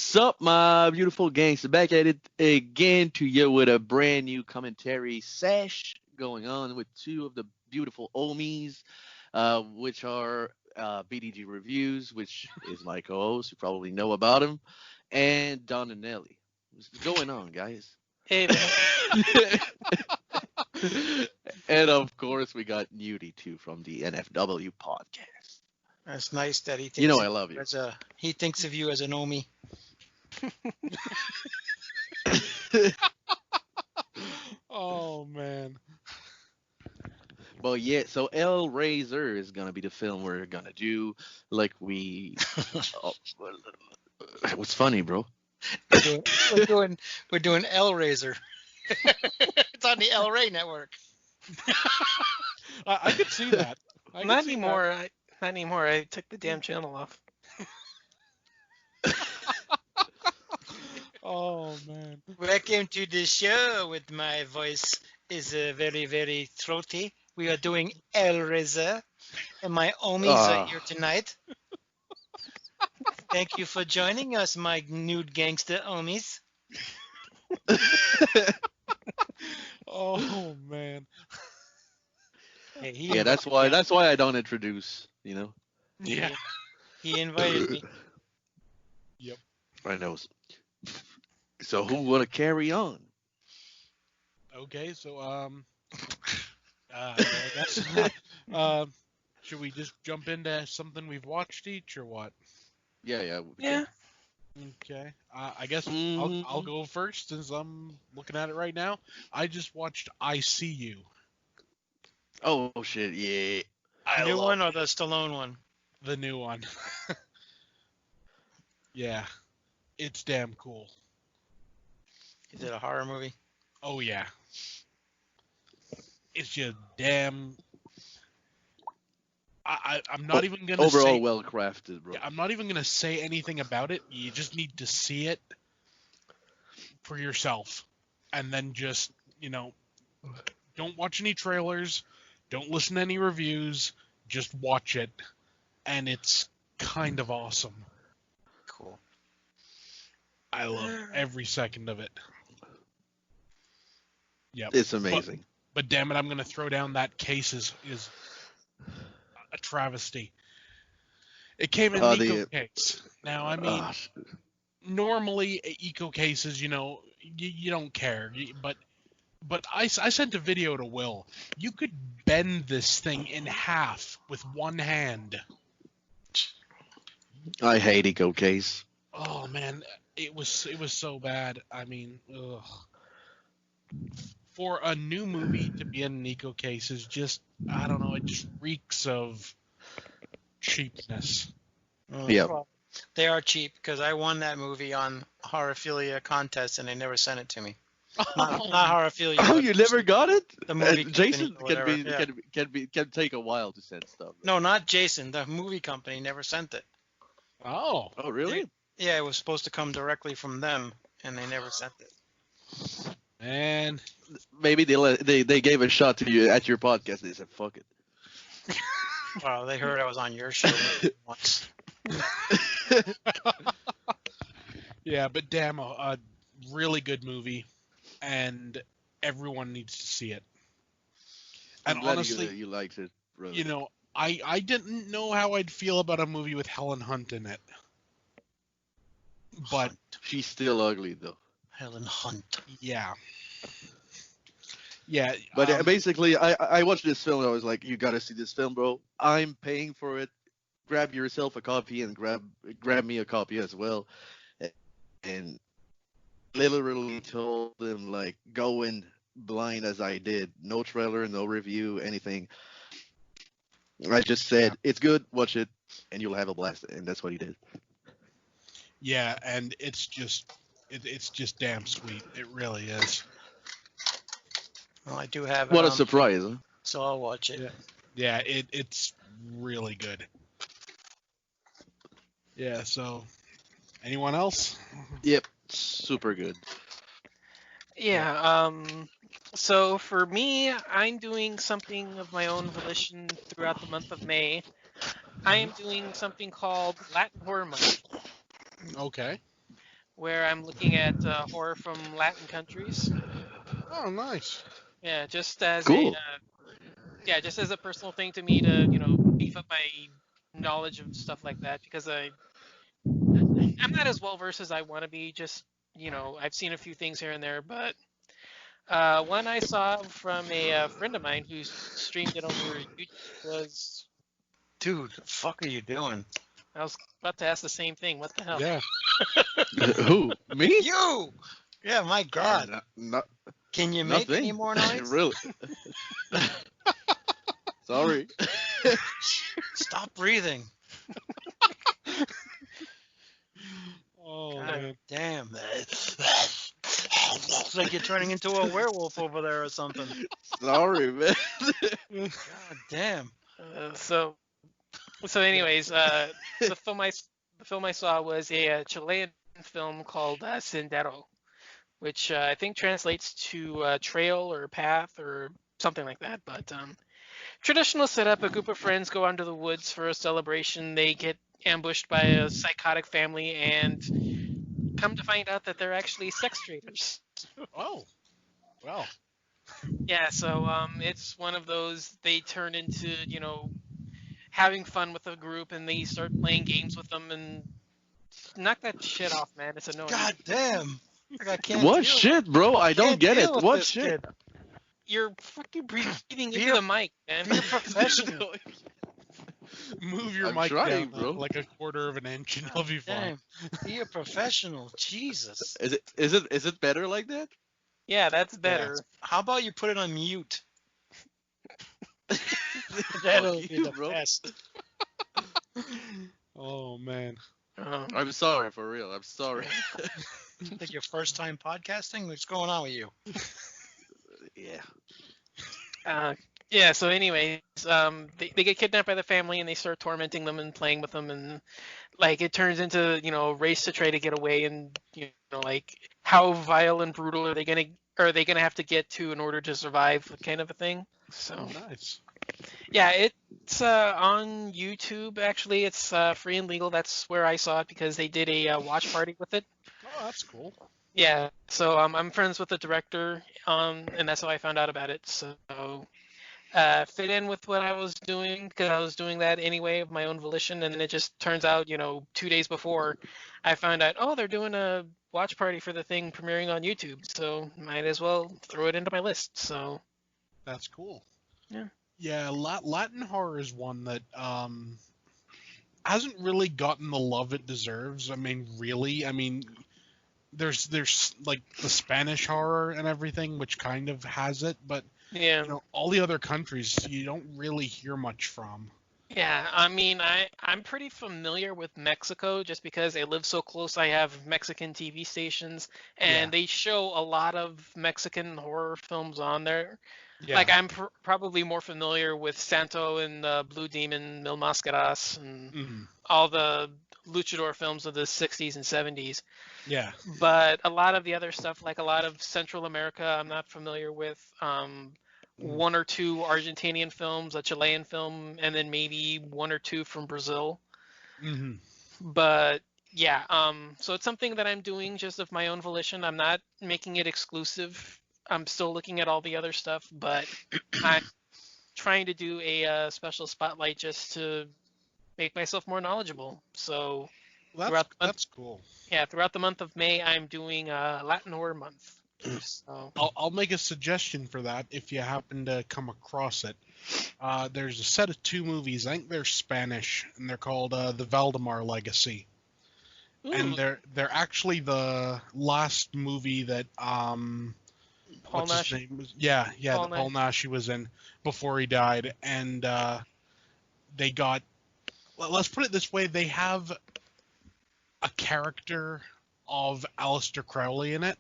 Sup, my beautiful gangster? Back at it again to you with a brand new commentary sesh going on with two of the beautiful Omis, which are BDG Reviews, which is my co-host. You probably know about him, and Don and Nelly. What's going on, guys? Hey, man. And of course, we got Nudie too from the NFW podcast. That's nice that he thinks You know I love you. He thinks of you as an Omi. Oh man. Well, yeah. So Hellraiser is gonna be the film we're gonna do. Like we. Oh, what's funny, bro? We're doing Hellraiser. It's on the El Rey network. I could see that. Not anymore. Not anymore. I took the damn channel off. Oh man. Welcome to the show with my voice is very, very throaty. We are doing Hellraiser, and my Omis are here tonight. Thank you for joining us, my nude gangster Omis. Oh man. Hey, Yeah, that's why I don't introduce. You know. Yeah. He invited me. Yep. I know. So who wanna carry on? Okay, so I guess should we just jump into something we've watched each or what? Yeah. Yeah. Okay. I guess I'll go first since I'm looking at it right now. I just watched I See You. Oh shit, yeah. The new one or the Stallone one? The new one. Yeah. It's damn cool. Is it a horror movie? Oh yeah. It's just damn. I'm not even gonna overall say, well crafted, bro. yeah, I'm not even gonna say anything about it. You just need to see it for yourself, and then just don't watch any trailers, don't listen to any reviews, just watch it, and it's kind of awesome. Cool. I love every second of it. Yep. It's amazing. But damn it, I'm gonna throw down that case is a travesty. It came in an eco case. Now, I mean, normally eco cases, you don't care. But I sent a video to Will. You could bend this thing in half with one hand. I hate eco case. Oh man, it was so bad. I mean, ugh. For a new movie to be in an eco case is just, I don't know, it just reeks of cheapness. Yeah. Well, they are cheap because I won that movie on Horrorphilia contest and they never sent it to me. Not Horrorphilia. Oh, you never got it? The movie Jason company or can take a while to send stuff. No, not Jason. The movie company never sent it. Oh, really? Yeah, it was supposed to come directly from them, and they never sent it. and Maybe they gave a shot to you at your podcast. They said, "Fuck it." Well, they heard I was on your show once. yeah, but damn, a really good movie, and everyone needs to see it. And I'm glad honestly, you liked it, brother. I didn't know how I'd feel about a movie with Helen Hunt in it. But she's still ugly though. Helen Hunt. Yeah. Yeah. But basically, I watched this film and I was like, you gotta see this film, bro. I'm paying for it. Grab yourself a copy and grab me a copy as well. And literally told them, like, go in blind as I did. No trailer, no review, anything. I just said, it's good, watch it, and you'll have a blast. And that's what he did. Yeah, and it's just damn sweet. It really is. Well, I do have it. What a surprise, huh? So I'll watch it. Yeah, it's really good. Yeah, so anyone else? Yep, super good. Yeah. So for me, I'm doing something of my own volition throughout the month of May. I am doing something called Latin Horror Month. Okay. where I'm looking at horror from Latin countries. Oh, nice. Yeah, just as a Cool. just as a personal thing to me to beef up my knowledge of stuff like that because I'm not as well versed as I want to be. Just I've seen a few things here and there, but one I saw from a friend of mine who streamed it over YouTube was. Dude, the fuck are you doing? I was about to ask the same thing. What the hell? Yeah. Who? Me? You! Yeah, my God. Not Can you make nothing. any more noise? Really? Sorry. Stop breathing. Oh, God man. damn. It's like you're turning into a werewolf over there or something. Sorry, man. God damn. So anyways, the film I saw was a Chilean film called Sendero, which I think translates to trail or path or something like that. But traditional setup: a group of friends go out into the woods for a celebration. They get ambushed by a psychotic family and come to find out that they're actually sex traders. Oh. Well. Yeah, so it's one of those they turn into having fun with a group and they start playing games with them and knock that shit off, man. It's annoying. God damn. Like, I can't What deal shit, bro? I don't can't get deal it. with What this shit? kid. You're fucking breathing Be into a- the mic, man. Be a professional. Move your I'm mic trying, down bro. like a quarter of an inch and you'll be fine. Damn. Be a professional. Jesus. Is it better like that? Yeah, that's better. How about you put it on mute? Fuck That'll be you, the bro. best. Oh, man. I'm sorry, for real. I'm sorry. Like your first time podcasting? What's going on with you? Yeah. Yeah, so anyways, they get kidnapped by the family and they start tormenting them and playing with them and like it turns into, a race to try to get away and like how vile and brutal are they gonna have to get to in order to survive kind of a thing. So Oh, nice. yeah, it's on YouTube actually. It's free and legal. That's where I saw it because they did a watch party with it. Oh, that's cool. Yeah, so I'm friends with the director, and that's how I found out about it. So fit in with what I was doing because I was doing that anyway of my own volition, and then it just turns out, 2 days before, I found out, oh, they're doing a watch party for the thing premiering on YouTube, so might as well throw it into my list. So That's cool. Yeah. Yeah, Latin horror is one that hasn't really gotten the love it deserves. I mean, really. I mean, there's like the Spanish horror and everything, which kind of has it, but yeah. all the other countries you don't really hear much from. Yeah, I mean, I'm pretty familiar with Mexico just because I live so close. I have Mexican TV stations, and they show a lot of Mexican horror films on there. Yeah. Like, I'm probably more familiar with Santo and Blue Demon, Mil Máscaras, and all the luchador films of the 60s and 70s. Yeah. But a lot of the other stuff, like a lot of Central America, I'm not familiar with. One or two Argentinian films, a Chilean film, and then maybe one or two from Brazil. Mm-hmm. But yeah, so it's something that I'm doing just of my own volition. I'm not making it exclusive. I'm still looking at all the other stuff, but I'm trying to do a special spotlight just to make myself more knowledgeable. So That's cool. Yeah, throughout the month of May, I'm doing Latin Horror Month. So I'll make a suggestion for that if you happen to come across it. There's a set of 2 movies. I think they're Spanish, and they're called The Valdemar Legacy. Ooh. And they're actually the last movie that Paul what's Nash. his name was? Yeah, Paul that Paul Nash was in before he died, and they got. Well, let's put it this way: they have a character of Aleister Crowley in it,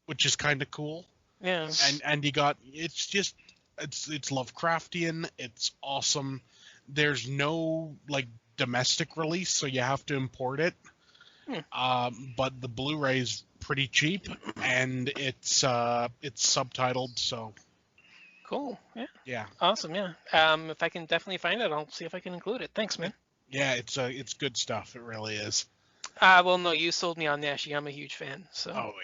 which is kind of cool. Yeah. And you got it's Lovecraftian. It's awesome. There's no like domestic release, so you have to import it. But the Blu-ray's pretty cheap, and it's subtitled, so. Cool. Yeah. Yeah. Awesome. Yeah. If I can definitely find it, I'll see if I can include it. Thanks, man. Yeah, it's good stuff. It really is. Well, no, you sold me on Nashi. I'm a huge fan. So. Oh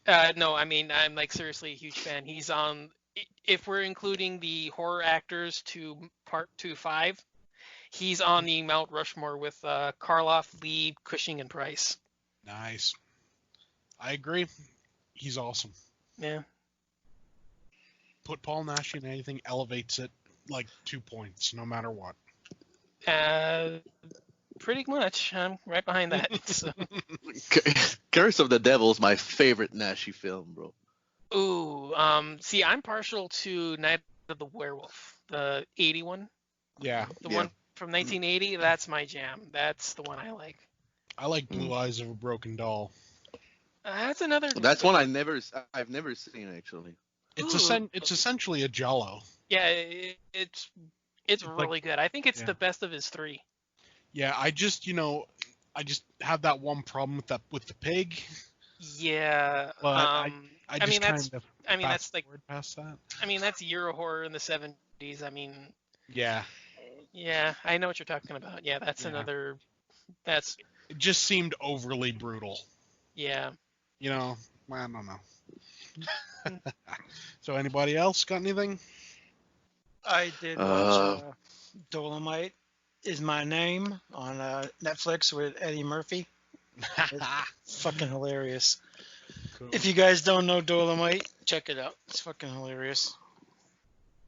yeah. No, I mean, I'm like seriously a huge fan. He's on. If we're including the horror actors to part 2-5, he's on the Mount Rushmore with Karloff, Lee, Cushing, and Price. Nice. I agree. He's awesome. Yeah. Put Paul Nash in anything elevates it like 2 points, no matter what. Pretty much. I'm right behind that. So. Curse of the Devil is my favorite Nashi film, bro. Ooh. See, I'm partial to Night of the Werewolf, the 81. Yeah. The one from 1980. That's my jam. That's the one I like. I like Blue Eyes of a Broken Doll. That's another. That's one I've never seen actually. It's essentially a Giallo. Yeah, it's really good. I think it's the best of his 3. Yeah, I just have that one problem with the pig. Yeah. But I mean that's like past that. I mean that's Euro horror in the 70s. I mean. Yeah. Yeah, I know what you're talking about. Yeah, that's another. That's. It just seemed overly brutal. Yeah. I don't know. So anybody else got anything? I did watch Dolomite Is My Name on Netflix with Eddie Murphy. It's fucking hilarious. Cool. If you guys don't know Dolomite, check it out. It's fucking hilarious.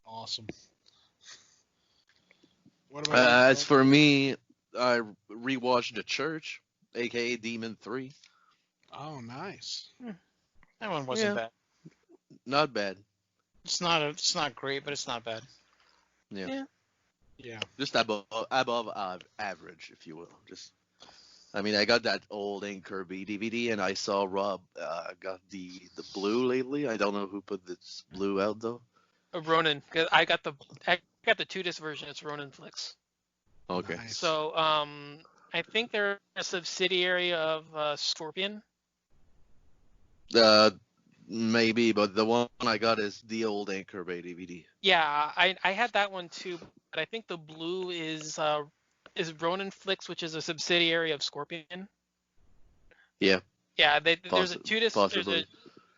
Awesome. What about as for me, I rewatched The Church, aka Demon 3. Oh, nice. That one wasn't bad. Not bad. It's not great, but it's not bad. Yeah. Yeah. Just above average, if you will. I got that old Anchor B DVD, and I saw Rob got the blue lately. I don't know who put this blue out though. Ronin. I got the 2-disc version. It's Ronin Flicks. Okay. Nice. So I think they're a subsidiary of Scorpion. Maybe, but the one I got is the old Anchor Bay DVD. Yeah, I had that one too, but I think the blue is Ronin Flicks, which is a subsidiary of Scorpion. Yeah. Yeah, there's a 2-disc. Possibly.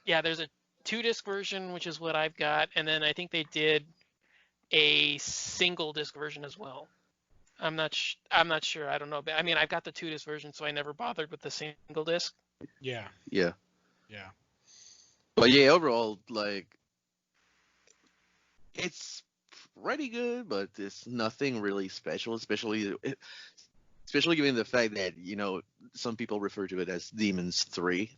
There's a 2-disc version, which is what I've got, and then I think they did a single disc version as well. I'm not sure. I don't know. But I mean, I've got the 2-disc version, so I never bothered with the single disc. Yeah. Yeah. Yeah. But yeah, overall, like, it's pretty good, but it's nothing really special, especially given the fact that, some people refer to it as Demons 3.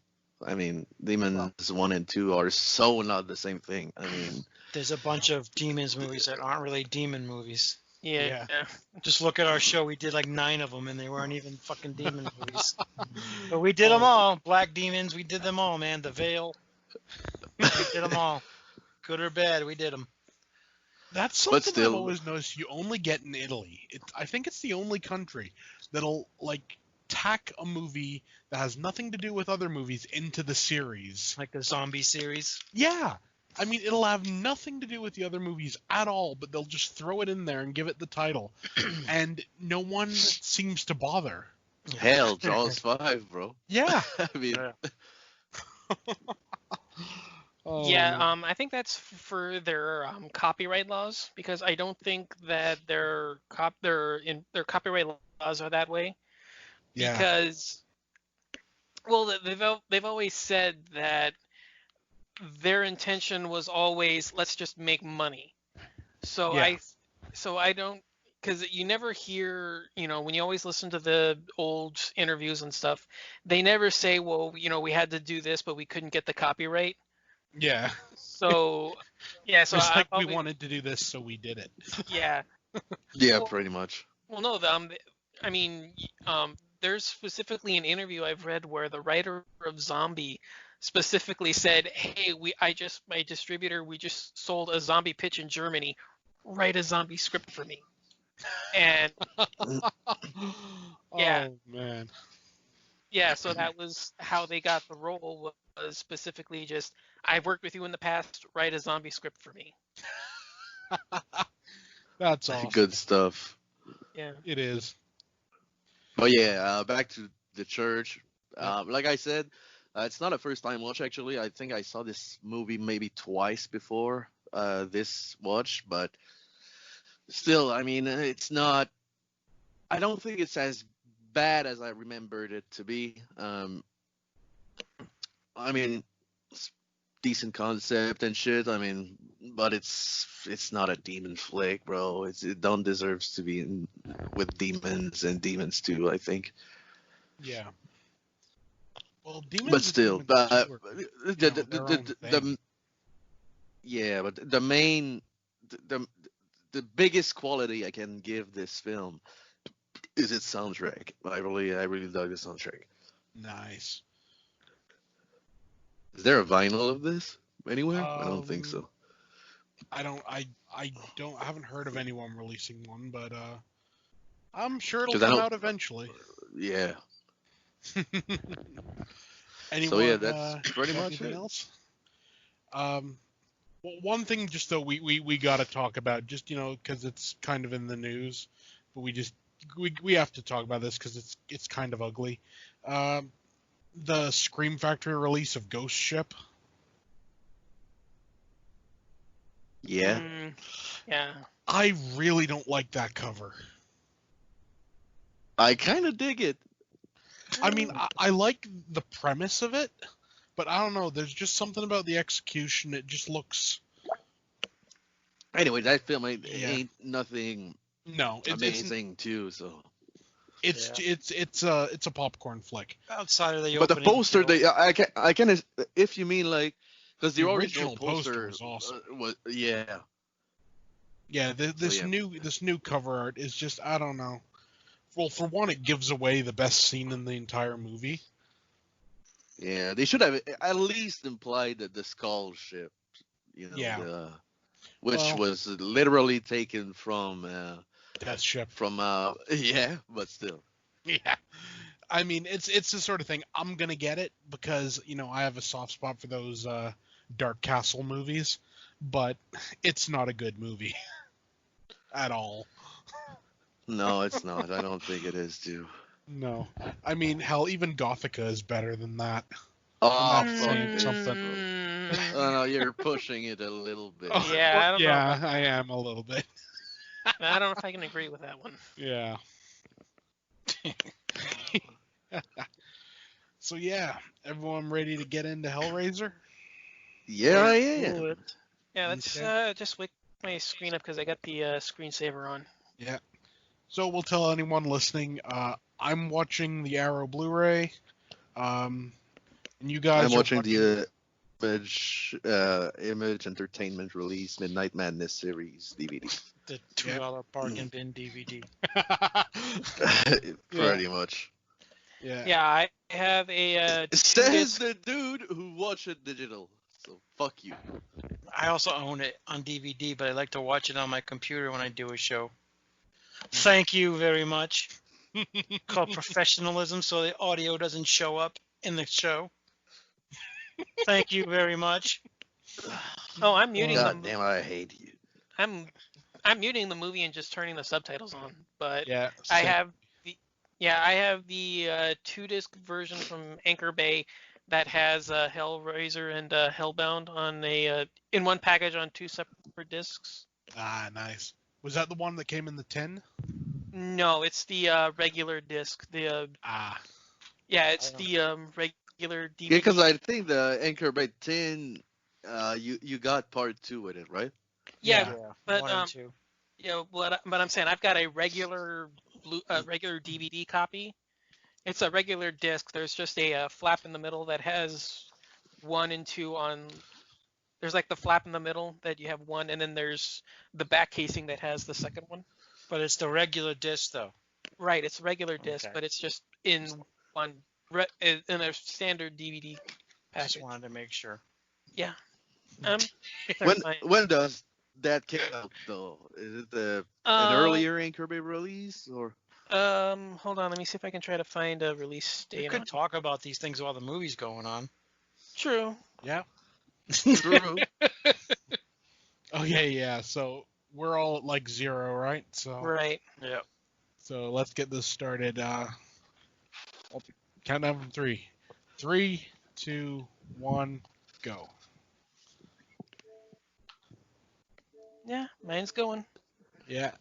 I mean, Demons 1 and 2 are so not the same thing. I mean, there's a bunch of Demons movies that aren't really demon movies. Yeah. Just look at our show. We did like 9 of them, and they weren't even fucking demon movies. But we did them all. Black Demons, we did them all, man. The Veil. We did them all. Good or bad, we did them. That's something I've always noticed you only get in Italy. I think it's the only country that'll, like, tack a movie that has nothing to do with other movies into the series. Like the zombie series? Yeah. I mean, it'll have nothing to do with the other movies at all, but they'll just throw it in there and give it the title. And no one seems to bother. Hell, Jaws 5, bro. Yeah. I mean... I think that's for their copyright laws, because I don't think that their copyright laws are that way. Yeah. Because, well, they've always said that their intention was always, let's just make money. So I don't, because you never hear, when you always listen to the old interviews and stuff, they never say, well, we had to do this, but we couldn't get the copyright. Yeah. So, yeah. So it's like we wanted to do this, so we did it. Yeah. Yeah, pretty much. Well, no. There's specifically an interview I've read where the writer of Zombie specifically said, "Hey, my distributor, we just sold a zombie pitch in Germany. Write a zombie script for me." And yeah. Oh man. Yeah, so that was how they got the role, was specifically just, I've worked with you in the past, write a zombie script for me. That's awesome. Good stuff. Yeah. It is. But yeah, back to the church. Yep. Like I said, it's not a first time watch actually. I think I saw this movie maybe twice before this watch, but still, I mean, it's not. I don't think it's as bad as I remembered it to be. I mean, it's decent concept and shit. I mean, but it's not a demon flick, bro. It don't deserves to be with demons and demons too. I think. Yeah. Well, But demons and still, demons too are, their own thing. yeah, but the main, the the biggest quality I can give this film is its soundtrack. I really dug the soundtrack. Nice. Is there a vinyl of this anywhere? I don't think Um, so. I haven't heard of anyone releasing one, but I'm sure it'll Because I come don't. out eventually. Yeah. So yeah, Anyone that's pretty got much anything it. else? Well, one thing just though we got to talk about, just because it's kind of in the news, but we have to talk about this because it's kind of ugly. The Scream Factory release of Ghost Ship. Yeah. Yeah. I really don't like that cover. I kind of dig it. I mean, I like the premise of it, but I don't know. There's just something about the execution. It just looks. Anyway, that film Yeah. ain't nothing No, it's amazing too. So. it's a popcorn flick. Outside of the But the opening poster, kill. I can, if you mean like, because the The original original poster poster was awesome. was, yeah. Yeah, this yeah. new cover art is just, I don't know. Well, for one, it gives away the best scene in the entire movie. Yeah, they should have at least implied that the skull ship, Yeah. which Well- was literally taken from Death Ship. yeah, but still. Yeah. I mean, it's the sort of thing I'm gonna get it because I have a soft spot for those Dark Castle movies, but it's not a good movie at all. No, it's not. I don't think it is too. No, I mean, hell, even Gothica is better than that. Oh, I'm not saying something. Oh, no, you're pushing it a little bit. Oh, Yeah, I don't know yeah, about that. I am a little bit. I don't know if I can agree with that one. Yeah. So yeah, everyone ready to get into Hellraiser? Yeah, I am. Yeah, let's just wake my screen up because I got the screensaver on. Yeah. So we'll tell anyone listening, I'm watching the Arrow Blu-ray, and you guys I'm are watching the Image Entertainment release Midnight Madness series DVD. The $2 bargain bin DVD. Pretty much. Yeah. Yeah, I have a Says the dude who watched it digital. So fuck you. I also own it on DVD, but I like to watch it on my computer when I do a show. Thank you very much. Called professionalism, so the audio doesn't show up in the show. Thank you very much. Oh, I'm muting God the damn, I hate you. I'm muting the movie and just turning the subtitles on. But Yeah. I same. have the 2-disc version from Anchor Bay that has Hellraiser and Hellbound on in one package on 2 separate discs. Ah, nice. Was that the one that came in the tin? No, it's the regular disc. It's the regular DVD. Yeah, because I think the Anchor Bay 10, you got part 2 with it, right? Yeah, but 1 and 2. but I'm saying I've got a regular regular DVD copy. It's a regular disc. There's just a flap in the middle that has 1 and 2 on. There's like the flap in the middle that you have 1, and then there's the back casing that has the second one. But it's the regular disc, though. Right, it's a regular disc, Okay. but it's just in in a standard DVD package. Just wanted to make sure. Yeah. When does that came out though? Is it an earlier Anchor Bay release or? Hold on, let me see if I can try to find a release date. You could talk about these things while the movie's going on. True. Yeah. True. Okay, yeah. So we're all at like 0, right? So Right. Yeah. So let's get this started. Countdown from 3. 3, 2, 1, go. Yeah, mine's going. Yeah.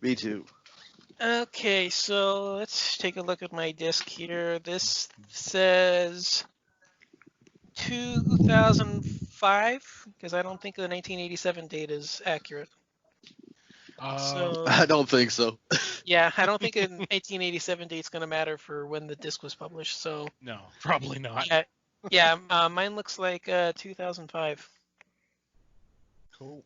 Me too. Okay, so let's take a look at my disc here. This says 2005, because I don't think the 1987 date is accurate. So, I don't think so. yeah, I don't think a 1987 date's going to matter for when the disc was published. So, no, probably not. yeah, mine looks like 2005. Cool.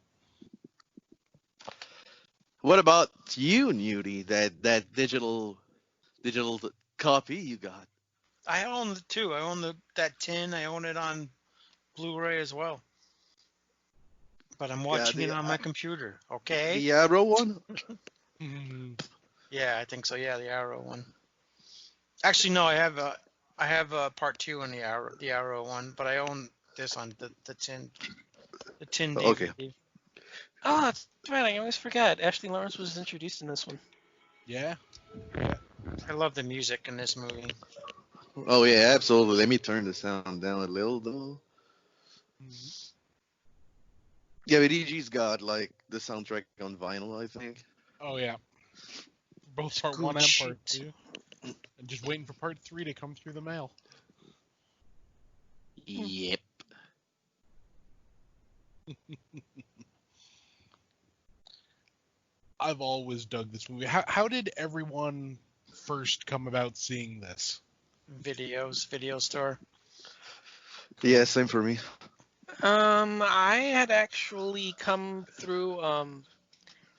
What about you, Nudie? That digital copy you got? I own the two. I own that tin. I own it on Blu-ray as well. But I'm watching it on my computer. Okay. The Arrow one? Yeah, I think so. Yeah, the Arrow one. Actually, no, I have part 2 on the Arrow one, but I own this on the tin DVD. Okay. Oh, that's right. I always forgot. Ashley Lawrence was introduced in this one. Yeah. I love the music in this movie. Oh yeah, absolutely. Let me turn the sound down a little though. Yeah, but EG's got like the soundtrack on vinyl, I think. Oh yeah. Both part 1 and part 2. And just waiting for part 3 to come through the mail. Yep. I've always dug this movie. How did everyone first come about seeing this? Video store. Yeah, same for me. I had actually come through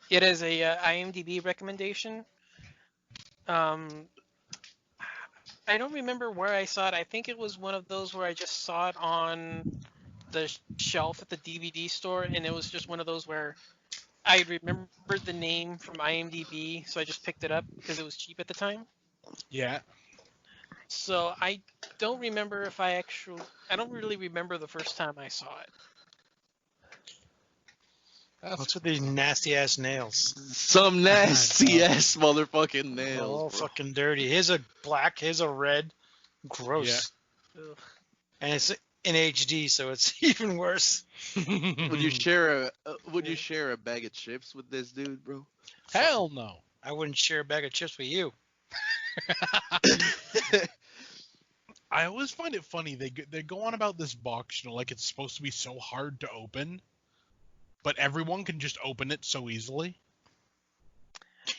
it as a IMDb recommendation. I don't remember where I saw it. I think it was one of those where I just saw it on the shelf at the DVD store, and it was just one of those where I remembered the name from IMDb, so I just picked it up because it was cheap at the time. Yeah. So I don't remember if I don't really remember the first time I saw it. What's with these nasty ass nails? Some nasty ass motherfucking nails. All bro. fucking dirty. Here's a black, here's a red. Gross. Yeah. And it's in HD, so it's even worse. Would you share a bag of chips with this dude, bro? Hell no. I wouldn't share a bag of chips with you. I always find it funny. They go on about this box, like it's supposed to be so hard to open, but everyone can just open it so easily.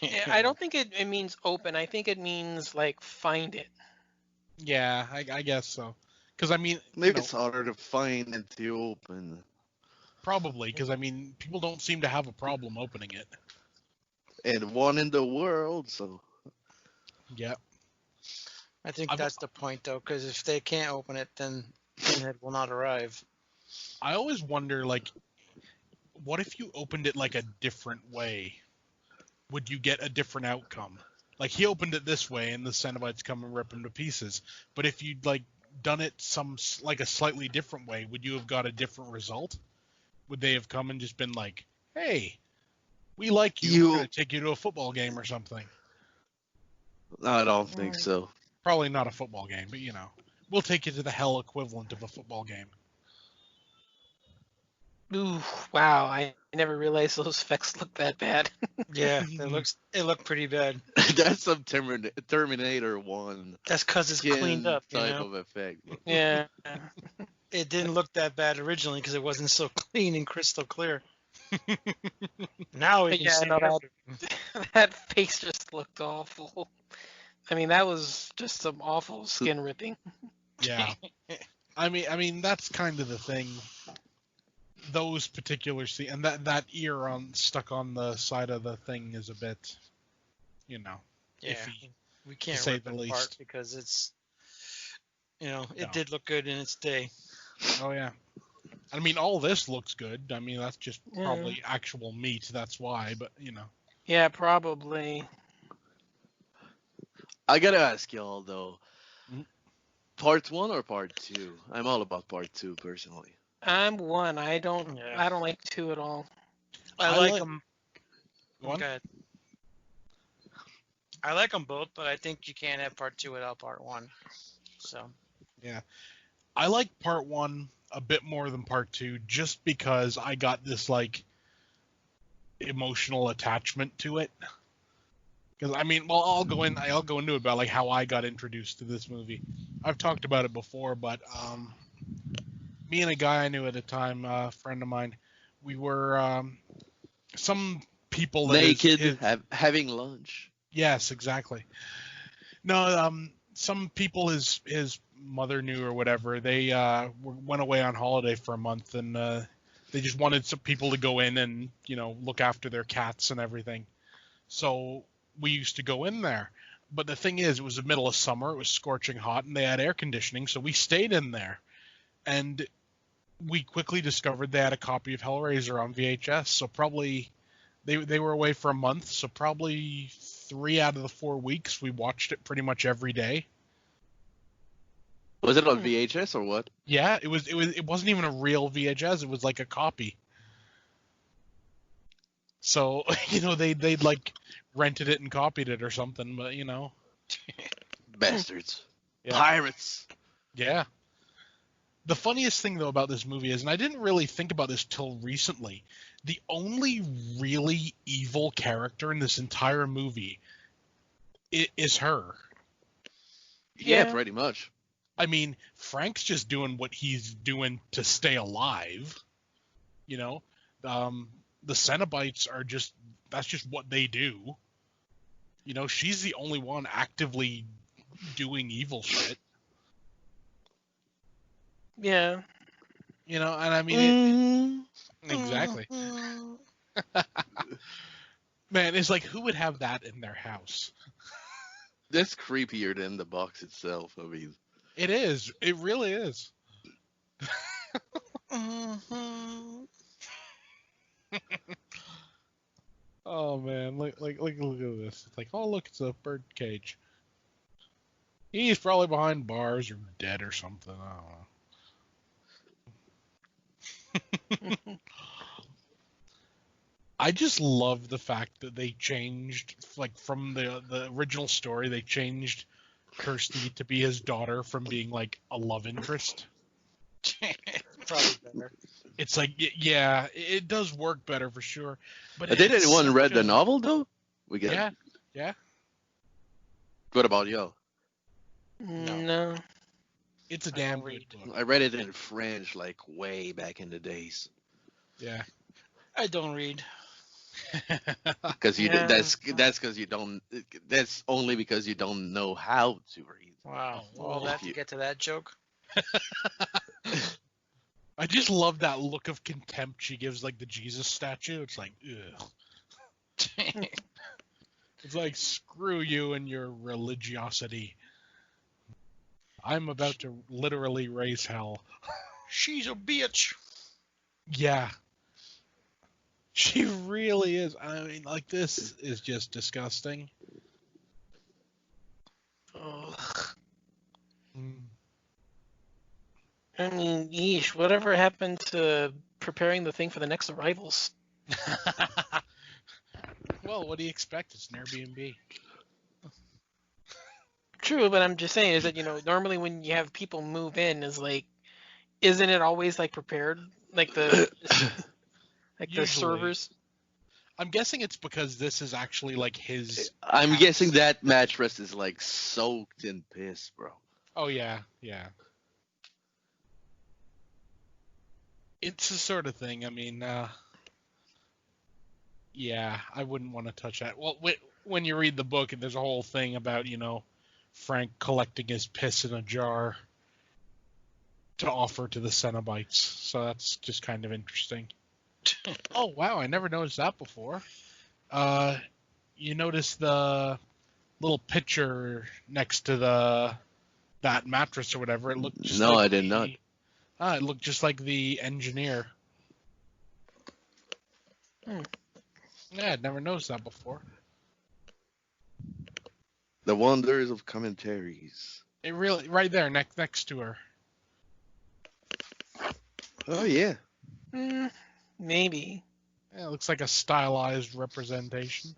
Yeah, I don't think it means open. I think it means like find it. Yeah, I guess so. Because I mean, maybe it's harder to find and to open. Probably, because I mean, people don't seem to have a problem opening it. And one in the world, so. Yeah. I think that's the point, though, because if they can't open it, then Pinhead will not arrive. I always wonder, like, what if you opened it like a different way? Would you get a different outcome? Like, he opened it this way, and the Cenobites come and rip him to pieces. But if you'd, like, done it a slightly different way, would you have got a different result? Would they have come and just been like, hey, we like you, we're going to take you to a football game or something? I don't think so. Probably not a football game, but, we'll take you to the hell equivalent of a football game. Ooh, wow, I never realized those effects look that bad. Yeah, it looked pretty bad. That's some Terminator 1. That's because it's cleaned up, type of effect. Bro. Yeah. It didn't look that bad originally because it wasn't so clean and crystal clear. Now we can see that face just looked awful. I mean, that was just some awful skin ripping. Yeah. I mean that's kind of the thing. Those particular scenes and that ear stuck on the side of the thing is a bit, iffy. We can't rip it apart because it's, it did look good in its day. Oh yeah. I mean, all this looks good. I mean, that's just probably actual meat. That's why, but Yeah, probably. I gotta ask y'all though. Part 1 or part 2? I'm all about part 2 personally. I'm 1. I don't like 2 at all. I like them. Go on. I like them both, but I think you can't have part 2 without part 1. So. Yeah. I like part 1 a bit more than part 2 just because I got this like emotional attachment to it. Because I mean, well, I'll go into it about like how I got introduced to this movie. I've talked about it before, but me and a guy I knew at the time, a friend of mine, we were some people that Naked, having lunch. Yes, exactly. No, some people his mother knew or whatever. They went away on holiday for a month, and they just wanted some people to go in and look after their cats and everything. So we used to go in there. But the thing is, it was the middle of summer. It was scorching hot, and they had air conditioning, so we stayed in there. And we quickly discovered they had a copy of Hellraiser on VHS. So probably they were away for a month. So probably 3 out of the 4 weeks we watched it pretty much every day. Was it on VHS or what? Yeah, it wasn't even a real VHS. It was like a copy. So they'd like rented it and copied it or something, but Bastards. Yeah. Pirates. Yeah. The funniest thing though about this movie is, and I didn't really think about this till recently, the only really evil character in this entire movie is her. Yeah, pretty much. I mean, Frank's just doing what he's doing to stay alive. The Cenobites are that's just what they do. She's the only one actively doing evil shit. Yeah. And I mean, exactly. Man, it's like, who would have that in their house? That's creepier than the box itself. I mean, it is. It really is. Oh man, look at this. It's like, oh look, it's a bird cage. He's probably behind bars or dead or something. I don't know. I just love the fact that they changed, like from the original story, they changed Kirsty to be his daughter from being like a love interest. Probably better. It's like, yeah, it does work better for sure. But did anyone read the novel though? Yeah. What about y'all? No. It's a damn good book. I read it in French, like way back in the days. Yeah. I don't read. Because that's because you don't. That's only because you don't know how to read. Wow. All that to get to that joke. I just love that look of contempt she gives, like the Jesus statue. It's like, ugh. It's like, screw you and your religiosity. I'm about to literally raise hell. She's a bitch. Yeah. She really is. I mean, like, this is just disgusting. Ugh. I mean, yeesh, whatever happened to preparing the thing for the next arrivals? Well, what do you expect? It's an Airbnb. True, but I'm just saying is that, normally when you have people move in, isn't it always like prepared? Like the the servers? I'm guessing it's because this is actually like his I'm house. guessing that mattress is like soaked in piss, bro. Oh yeah. It's the sort of thing. I mean, yeah, I wouldn't want to touch that. Well, when you read the book, there's a whole thing about, Frank collecting his piss in a jar to offer to the Cenobites. So that's just kind of interesting. Oh, wow, I never noticed that before. You notice the little picture next to that mattress or whatever. It looked just I did not. It looked just like the engineer. Yeah, I'd never noticed that before. The wonders of commentaries. It really, right there, next to her. Oh yeah. Maybe. Yeah, it looks like a stylized representation.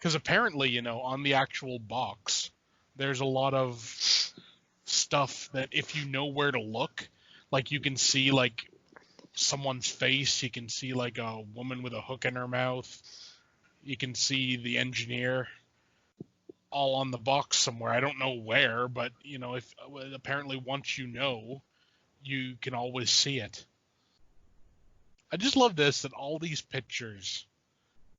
Because apparently, you know, on the actual box, there's a lot of stuff that if you know where to look, like you can see like someone's face, you can see like a woman with a hook in her mouth, you can see the engineer, all on the box somewhere. I don't know where, but you know, if apparently once you know, you can always see it. I just love this, that all these pictures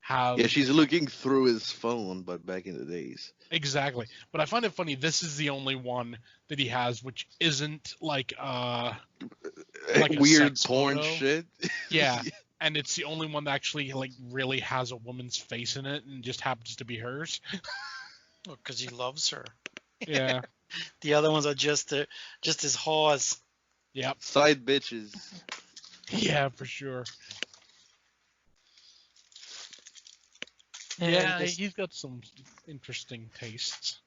have... Yeah, she's looking through his phone, but back in the days. Exactly. But I find it funny, this is the only one that he has which isn't like a weird sex porn photo. shit. Yeah. And it's the only one that actually like really has a woman's face in it and just happens to be hers. Because he loves her. Yeah. The other ones are just his horse. Yep. Side bitches. Yeah, for sure. And Yeah, this- he's got some interesting tastes.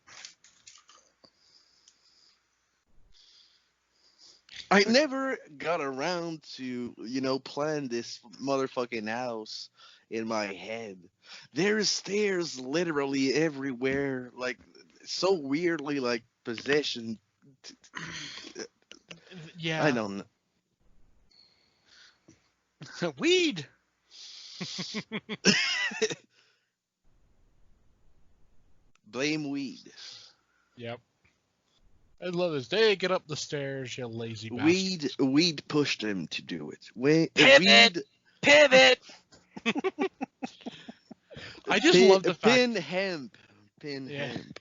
I never got around to, plan this motherfucking house in my head. There's stairs literally everywhere, like so weirdly like possession. Yeah. I don't know. Weed. Blame weed. Yep. I love this. Hey, get up the stairs, you lazy bastard. Weed pushed him to do it. Pivot! Pivot! I just love the fact Pin hemp. Yeah. Hemp.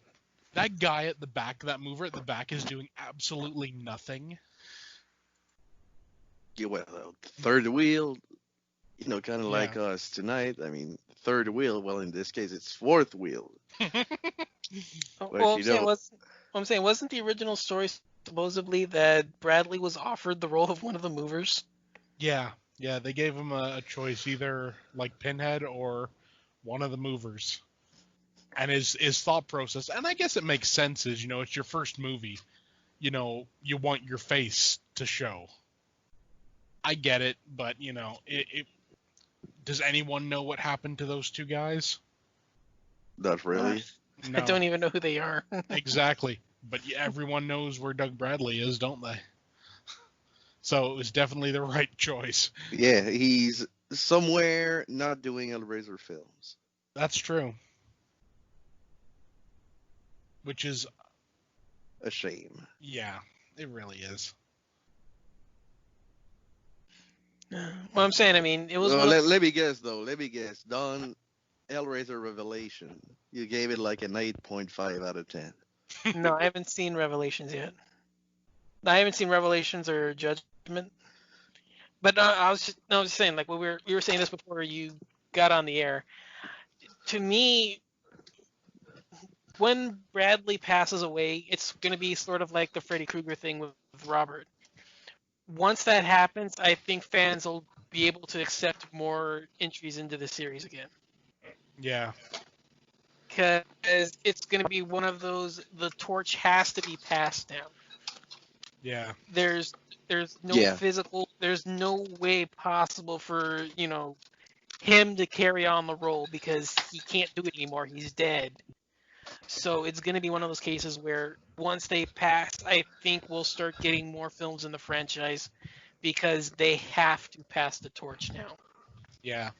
that guy at the back, that mover at the back, is doing absolutely nothing. Yeah, well, third wheel, kind of Yeah. like us tonight. I mean, third wheel. Well, in this case, it's fourth wheel. Well, if you don't- I'm saying, wasn't the original story supposedly that Bradley was offered the role of one of the movers? Yeah, they gave him a choice, either like Pinhead or one of the movers. And his thought process, and I guess it makes sense, is, it's your first movie. You want your face to show. I get it, but, does anyone know what happened to those two guys? Not really. No. I don't even know who they are. Exactly. But everyone knows where Doug Bradley is, don't they? So it was definitely the right choice. Yeah, he's somewhere not doing Hellraiser films. That's true. Which is, A shame. yeah, it really is. Well, I'm saying, I mean, it was Well, one of- let me guess, though. Don, Hellraiser Revelation. You gave it like an 8.5 out of 10. No, I haven't seen Revelations yet. I haven't seen Revelations or Judgment. But I was just saying, like, when we were saying this before you got on the air. To me, when Bradley passes away, it's going to be sort of like the Freddy Krueger thing with Robert. Once that happens, I think fans will be able to accept more entries into the series again. Yeah. Because it's going to be one of those, the torch has to be passed down. Yeah. There's no Yeah. there's no way possible for, him to carry on the role because he can't do it anymore. He's dead. So it's going to be one of those cases where once they pass, I think we'll start getting more films in the franchise because they have to pass the torch now. Yeah.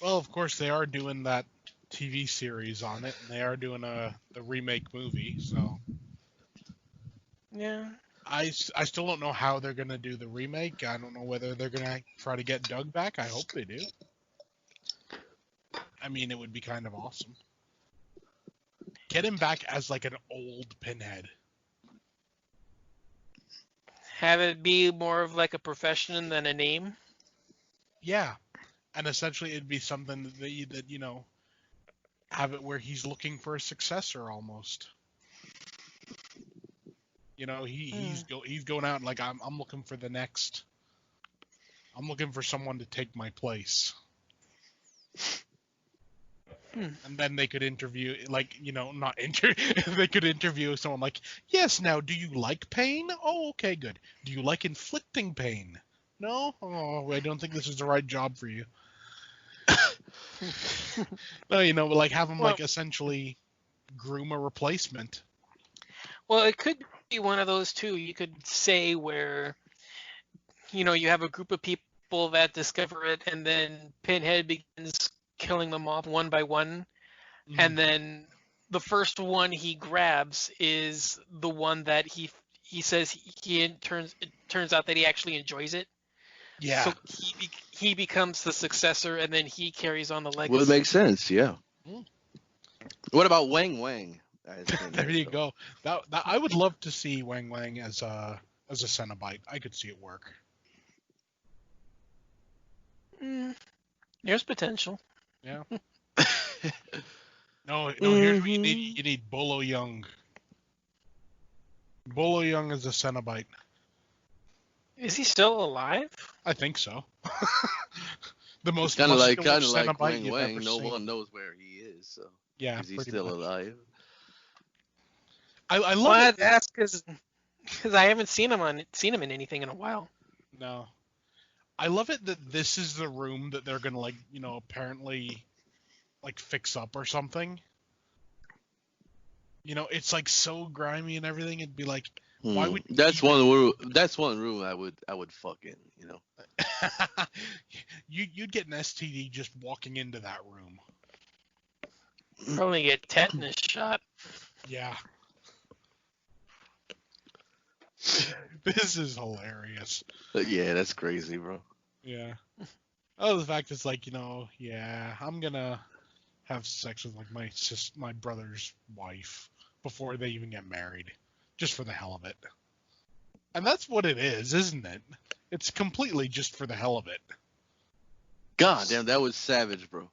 Well, of course, they are doing that TV series on it, and they are doing the remake movie, so... Yeah. I still don't know how they're going to do the remake. I don't know whether they're going to try to get Doug back. I hope they do. I mean, it would be kind of awesome. Get him back as like an old Pinhead. Have it be more of like a profession than a name. Yeah. And essentially it'd be something that have it where he's looking for a successor almost. He's going out and like, I'm looking for the next. I'm looking for someone to take my place. And then they could interview, like, they could interview someone like, yes, now, do you like pain? Oh, okay, good. Do you like inflicting pain? No? Oh, I don't think this is the right job for you. No, like have him Well, like essentially groom a replacement. well, it could be one of those too. You could say where, you have a group of people that discover it, and then Pinhead begins killing them off one by one, and then the first one he grabs is the one that he says it turns out that he actually enjoys it. Yeah. So he becomes the successor, and then he carries on the Well, it legacy. makes sense, yeah. Mm. What about Wang Wang? There you go. That I would love to see Wang Wang as a Cenobite. I could see it work. There's potential. Yeah. No. Here's what you need. You need Bolo Young. Bolo Young is a Cenobite. Is he still alive? I think so. The most kind of like Cenobite Wang you've Wang. ever No seen. one knows where he is. So Yeah, is he pretty still much. alive? I love Well, it. I'd ask because I haven't seen him in anything in a while. No. I love it that this is the room that they're gonna apparently fix up or something. It's like so grimy and everything. It'd be like, why would you That's even... one room. That's one room I would fuck in. You'd get an STD just walking into that room. Probably get tetanus shot. Yeah. This is hilarious. Yeah, that's crazy, bro. Yeah. Oh, the fact it's like, yeah, I'm gonna have sex with my brother's wife before they even get married, just for the hell of it. And that's what it is, isn't it? It's completely just for the hell of it. God damn, that was savage, bro.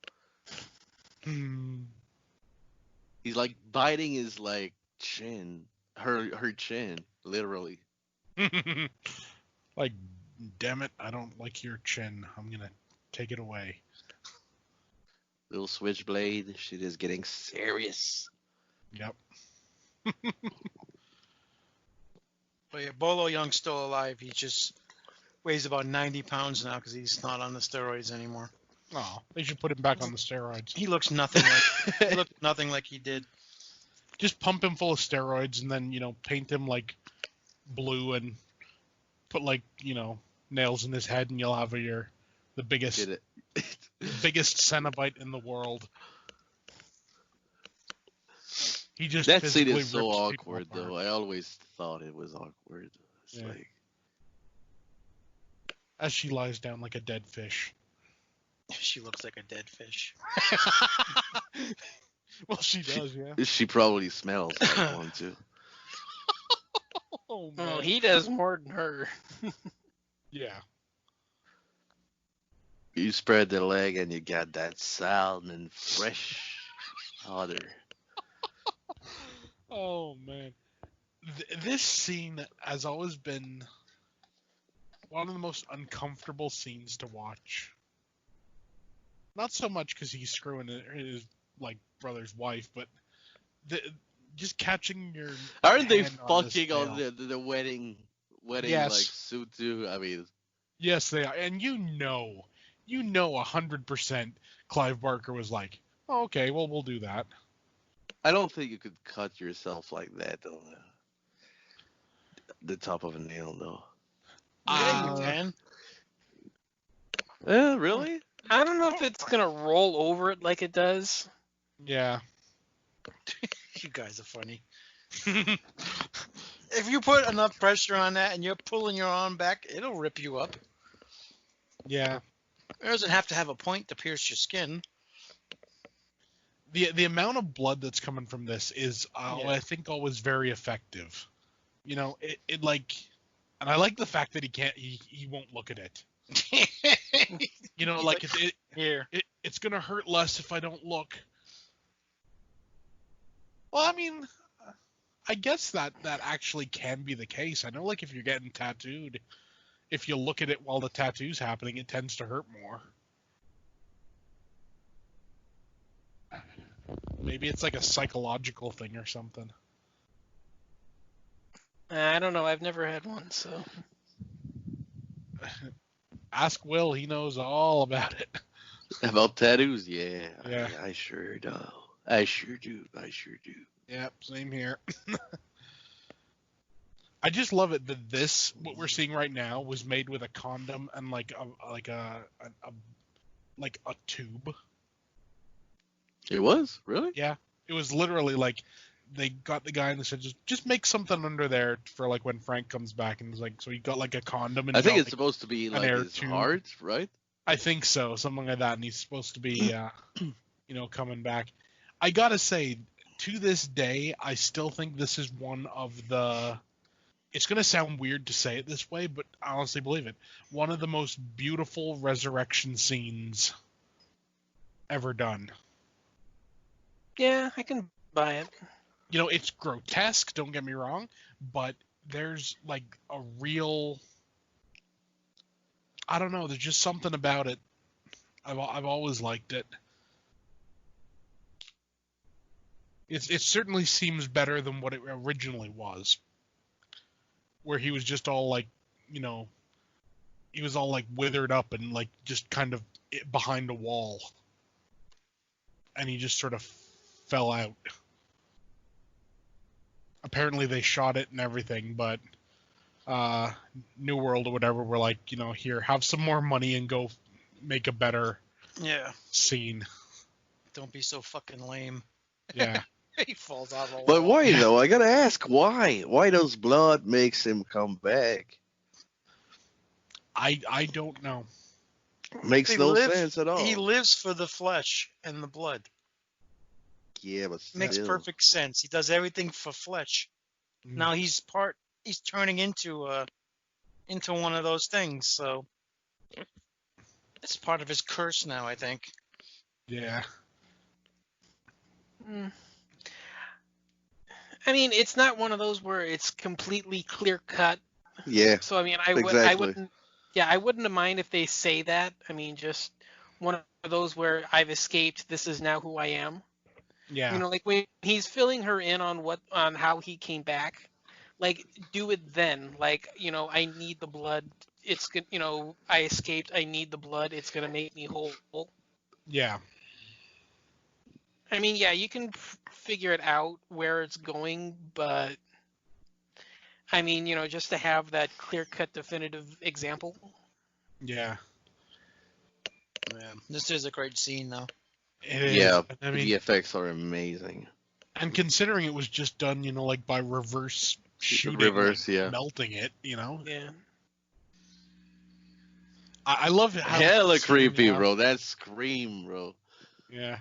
Hmm. He's like biting his like chin, her chin, literally. Like, damn it, I don't like your chin. I'm gonna take it away. Little switchblade. Shit is getting serious. Yep. But yeah, Bolo Young's still alive. He just weighs about 90 pounds now because he's not on the steroids anymore. Oh, they should put him back on the steroids. He looks nothing like he did. Just pump him full of steroids and then, paint him like blue and put nails in his head and you'll have the biggest biggest Cenobite in the world. He just that scene physically is so rips awkward, people apart. though. I always thought it was awkward. It's Yeah. like, As she lies down like a dead fish. She looks like a dead fish. Well, she does, yeah. she probably smells like one too. Oh, Oh, man. he does more than her. Yeah. You spread the leg and you got that salmon fresh odor. Oh, man. This scene has always been one of the most uncomfortable scenes to watch. Not so much because he's screwing his brother's wife, but just catching your Aren't they hand on this fucking on nail. the wedding Yes. like suit too? I mean, Yes, they are, and 100% Clive Barker was like, oh, okay, well, we'll do that. I don't think you could cut yourself like that on the top of a nail, though. Yeah, you can. Really? I don't know if it's gonna roll over it like it does. Yeah. You guys are funny. If you put enough pressure on that and you're pulling your arm back, it'll rip you up. Yeah. It doesn't have to have a point to pierce your skin. The amount of blood that's coming from this is, I think, always very effective. It like, and I like the fact that he won't look at it. Like Here. It's gonna hurt less if I don't look. Well, I mean, I guess that actually can be the case. I know, like, if you're getting tattooed, if you look at it while the tattoo's happening, it tends to hurt more. Maybe it's like a psychological thing or something. I don't know. I've never had one, so. Ask Will. He knows all about it. About tattoos, yeah. Yeah. I sure do. I sure do. I sure do. Yep, same here. I just love it that this, what we're seeing right now, was made with a condom and like a tube. It was? Really? Yeah, it was literally like they got the guy and they said just make something under there for like when Frank comes back, and it's like so he got like a condom and I he think got, it's supposed to be an like air his tube. heart, right? I think so, something like that, and he's supposed to be coming back. I gotta say, to this day, I still think this is one of the. It's gonna sound weird to say it this way, but I honestly believe it. One of the most beautiful resurrection scenes ever done. Yeah, I can buy it. It's grotesque, don't get me wrong, but there's like a real, I don't know, there's just something about it. I've always liked it. It certainly seems better than what it originally was, where he was just all like, he was all like withered up and like just kind of behind a wall, and he just sort of fell out. Apparently they shot it and everything, but New World or whatever were like, here, have some more money and go make a better scene. Don't be so fucking lame. Yeah. He falls out of the wall. But why though? I gotta ask why? Why does blood makes him come back? I don't know. Makes no sense at all. He lives for the flesh and the blood. Yeah, but still. Makes perfect sense. He does everything for flesh. Now he's turning into one of those things, so it's part of his curse now, I think. Yeah. I mean, it's not one of those where it's completely clear cut. Yeah. So I mean, I wouldn't. Yeah, I wouldn't mind if they say that. I mean, just one of those where I've escaped. This is now who I am. Yeah. Like when he's filling her in on how he came back, like do it then. Like I need the blood. It's good. I escaped. I need the blood. It's gonna make me whole. Yeah. I mean, yeah, you can figure it out where it's going, but I mean, just to have that clear-cut, definitive example. Yeah. Yeah. This is a great scene, though. It is. Yeah, I mean, the effects are amazing. And considering it was just done, like by reverse shooting, melting it, Yeah. I love how hella creepy, bro. That scream, bro. Yeah.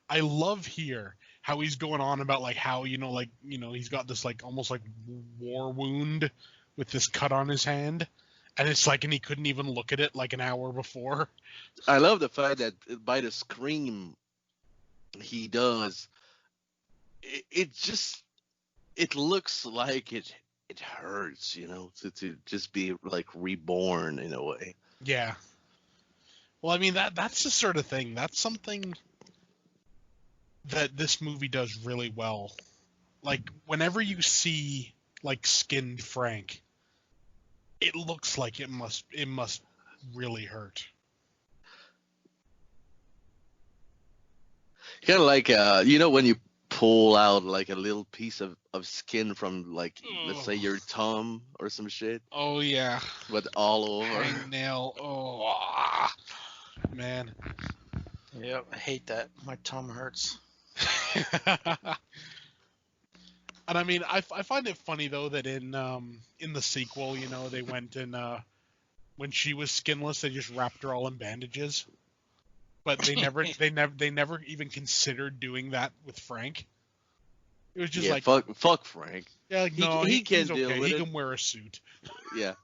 I love here how he's going on about like how he's got this like almost like war wound with this cut on his hand, and it's like, and he couldn't even look at it like an hour before. I love the fact that by the scream he does, it looks like it hurts, to just be like reborn in a way. Yeah. Well, I mean that's the sort of thing. That's something that this movie does really well. Like whenever you see like skinned Frank, it looks like it must really hurt. Kind of like when you pull out like a little piece of skin from like let's say your thumb or some shit. Oh yeah. But all over. Hangnail. Oh man. Yep, I hate that. My tongue hurts. And I mean, I find it funny though that in the sequel, they went and when she was skinless, they just wrapped her all in bandages. But they never even considered doing that with Frank. It was just fuck Frank. Yeah, like, no, he can deal okay. with He it. can wear a suit. Yeah.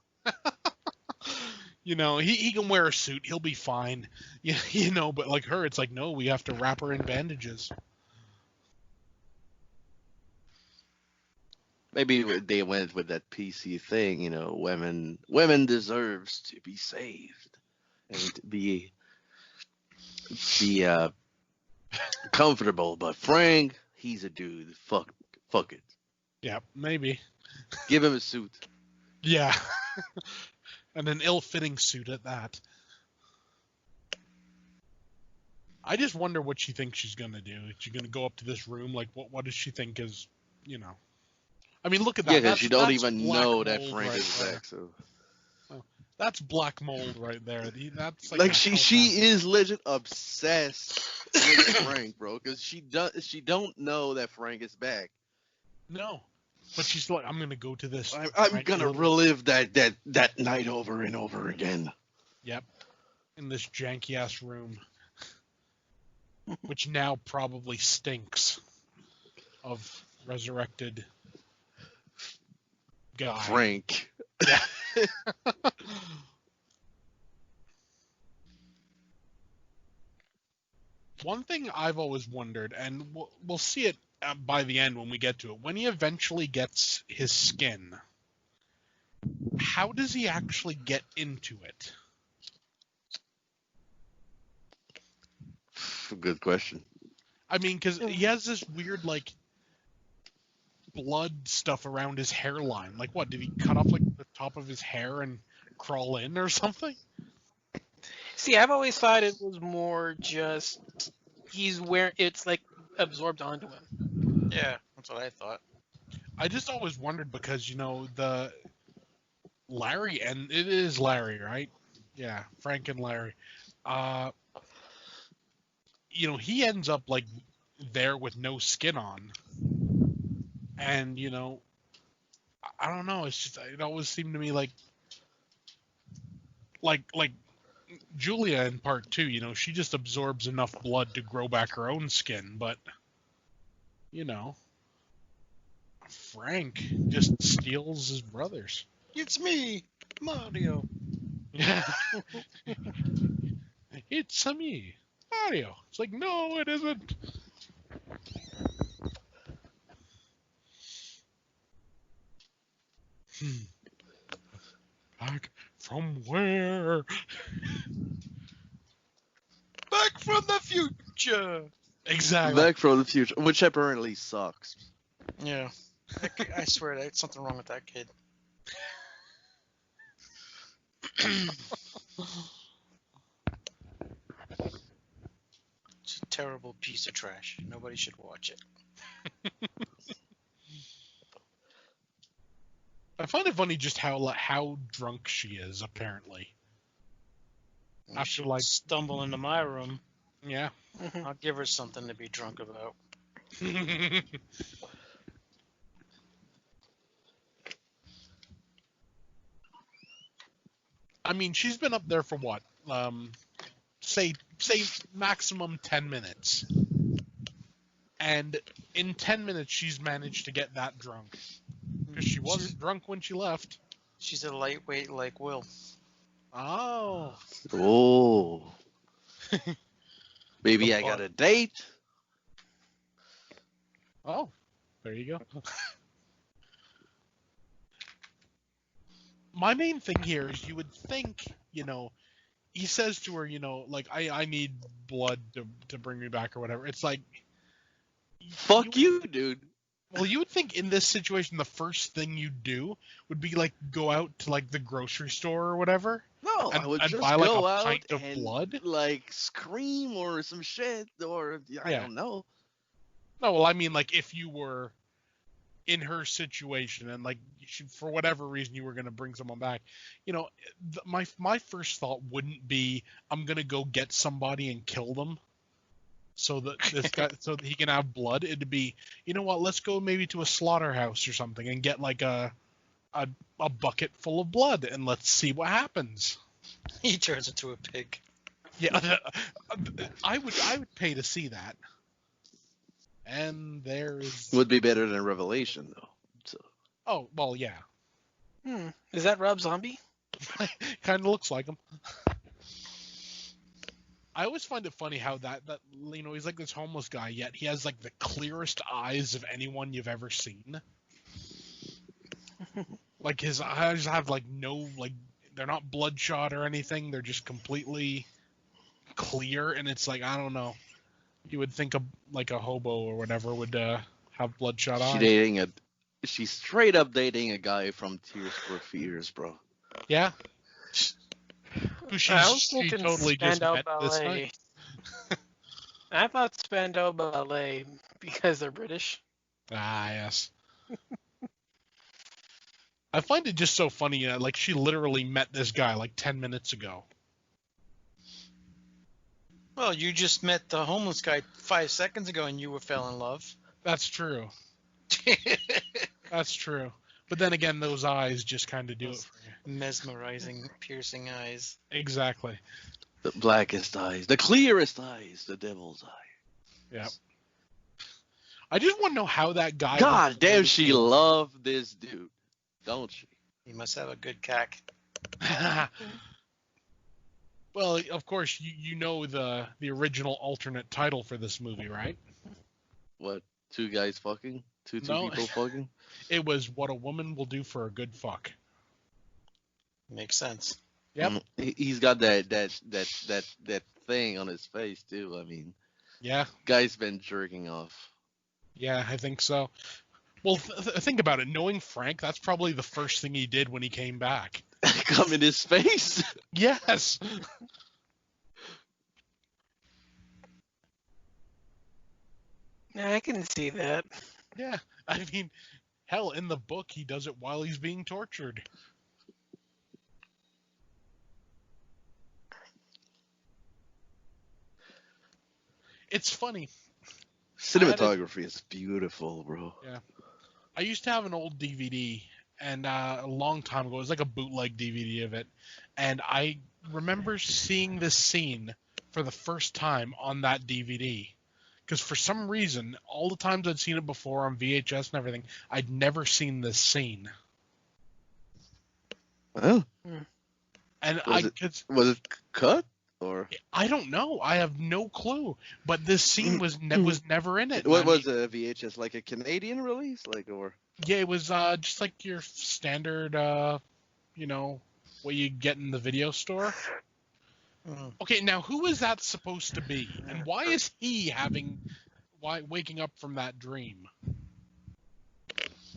He can wear a suit. He'll be fine. Yeah, but like her, it's like, no, we have to wrap her in bandages. Maybe they went with that PC thing, women deserves to be saved and be comfortable, but Frank, he's a dude. Fuck it. Yeah, maybe. Give him a suit. Yeah. And an ill-fitting suit at that. I just wonder what she thinks she's gonna do. Is she gonna go up to this room? Like, what does she think is, I mean, look at that. Yeah, because you don't That's even black know that mold Frank right is there. back. So, That's black mold right there. That's like a she is legit obsessed with Frank, bro. Because she don't know that Frank is back. No, but she's like, I'm gonna go to this. I'm gonna relive that night over and over again. Yep, in this janky ass room, which now probably stinks of resurrected guy. Frank. Yeah. One thing I've always wondered, and we'll see it by the end when we get to it, when he eventually gets his skin, how does he actually get into it? Good question. I mean, because he has this weird, like, blood stuff around his hairline. Like, what, did he cut off, like, the top of his hair and crawl in or something? See, I've always thought it was more just it's like absorbed onto him. Yeah, that's what I thought. I just always wondered because, the Larry, and it is Larry, right? Yeah, Frank and Larry. He ends up, like, there with no skin on. And, I don't know, it's just, it always seemed to me like Julia in part 2, she just absorbs enough blood to grow back her own skin, but, Frank just steals his brother's. It's me, Mario. Yeah. It's me, Mario. It's like, no, it isn't. Back from where? Back from the future. Exactly. Back from the future, which apparently sucks. Yeah. I swear, there's something wrong with that kid. It's a terrible piece of trash. Nobody should watch it. I find it funny just how drunk she is, apparently. After, like, stumble into my room, yeah. I'll give her something to be drunk about. I mean, she's been up there for what? Say maximum 10 minutes. And in 10 minutes, she's managed to get that drunk. Because she wasn't drunk when she left. She's a lightweight like Will. Oh. Oh. Maybe I got a date. Oh. There you go. My main thing here is you would think, he says to her, like, I need blood to bring me back or whatever. It's like... Fuck you, dude. Well, you would think in this situation, the first thing you do would be, like, go out to, like, the grocery store or whatever. No, I would just buy, like, go a out pint of and, blood. like, scream or some shit, or I don't know. No, well, I mean, like, if you were in her situation and, like, for whatever reason you were going to bring someone back, my first thought wouldn't be, I'm going to go get somebody and kill them so that this guy, so that he can have blood. It'd be, you know what, let's go maybe to a slaughterhouse or something and get, like, a bucket full of blood and let's see what happens. He turns into a pig. Yeah, I would pay to see that. And there's... Would be better than Revelation, though. So. Oh, well, yeah. Is that Rob Zombie? Kind of looks like him. I always find it funny how that he's like this homeless guy, yet he has, like, the clearest eyes of anyone you've ever seen. Like, his eyes have, like, no, like, they're not bloodshot or anything. They're just completely clear, and it's like, I don't know. You would think like a hobo or whatever would have bloodshot eyes. She's straight up dating a guy from Tears for Fears, bro. Yeah. Who she totally just met this night. I thought Spandau Ballet because they're British. Ah, yes. I find it just so funny. Like she literally met this guy like 10 minutes ago. Well, you just met the homeless guy 5 seconds ago and you fell in love. That's true. That's true. But then again, those eyes just kind of do it for you. Mesmerizing, piercing eyes. Exactly. The blackest eyes, the clearest eyes, the devil's eye. Yeah. I just want to know how that guy. God damn, she loved this dude, don't she? He must have a good cack. Well, of course, you know the original alternate title for this movie, right? What? Two guys fucking? Two No. people fucking? It was What a Woman Will Do for a Good Fuck. Makes sense. Yep. He's got that thing on his face too. I mean, Yeah. guy's been jerking off. Yeah, I think so. Well, think about it. Knowing Frank, that's probably the first thing he did when he came back. Come in his face. Yes. Yeah, I can see that. Yeah. I mean, hell, in the book, he does it while he's being tortured. It's funny. Cinematography is beautiful, bro. Yeah. I used to have an old DVD, and a long time ago, it was like a bootleg DVD of it, and I remember seeing this scene for the first time on that DVD. Because for some reason, all the times I'd seen it before on VHS and everything, I'd never seen this scene. Oh. And was it cut or? I don't know. I have no clue. But this scene was never in it. What was a VHS, like a Canadian release, like, or? Yeah, it was just like your standard, what you get in the video store. Okay, now who is that supposed to be, and why is he waking up from that dream?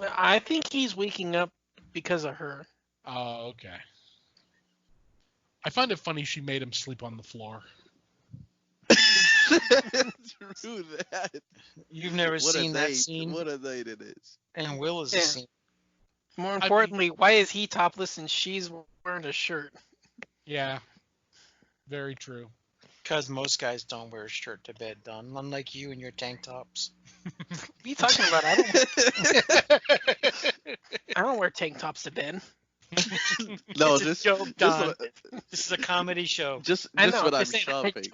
I think he's waking up because of her. Oh, okay. I find it funny she made him sleep on the floor. True that. You've never seen that scene? What a night it is. And Will is the scene. More importantly, why is he topless and she's wearing a shirt? Yeah. Very true. Because most guys don't wear a shirt to bed, Don. Unlike you and your tank tops. What are you talking about? I don't wear tank tops to bed. No, It's a just joke, just Don. what, This is a comedy show. just I know. when I'm saying shopping.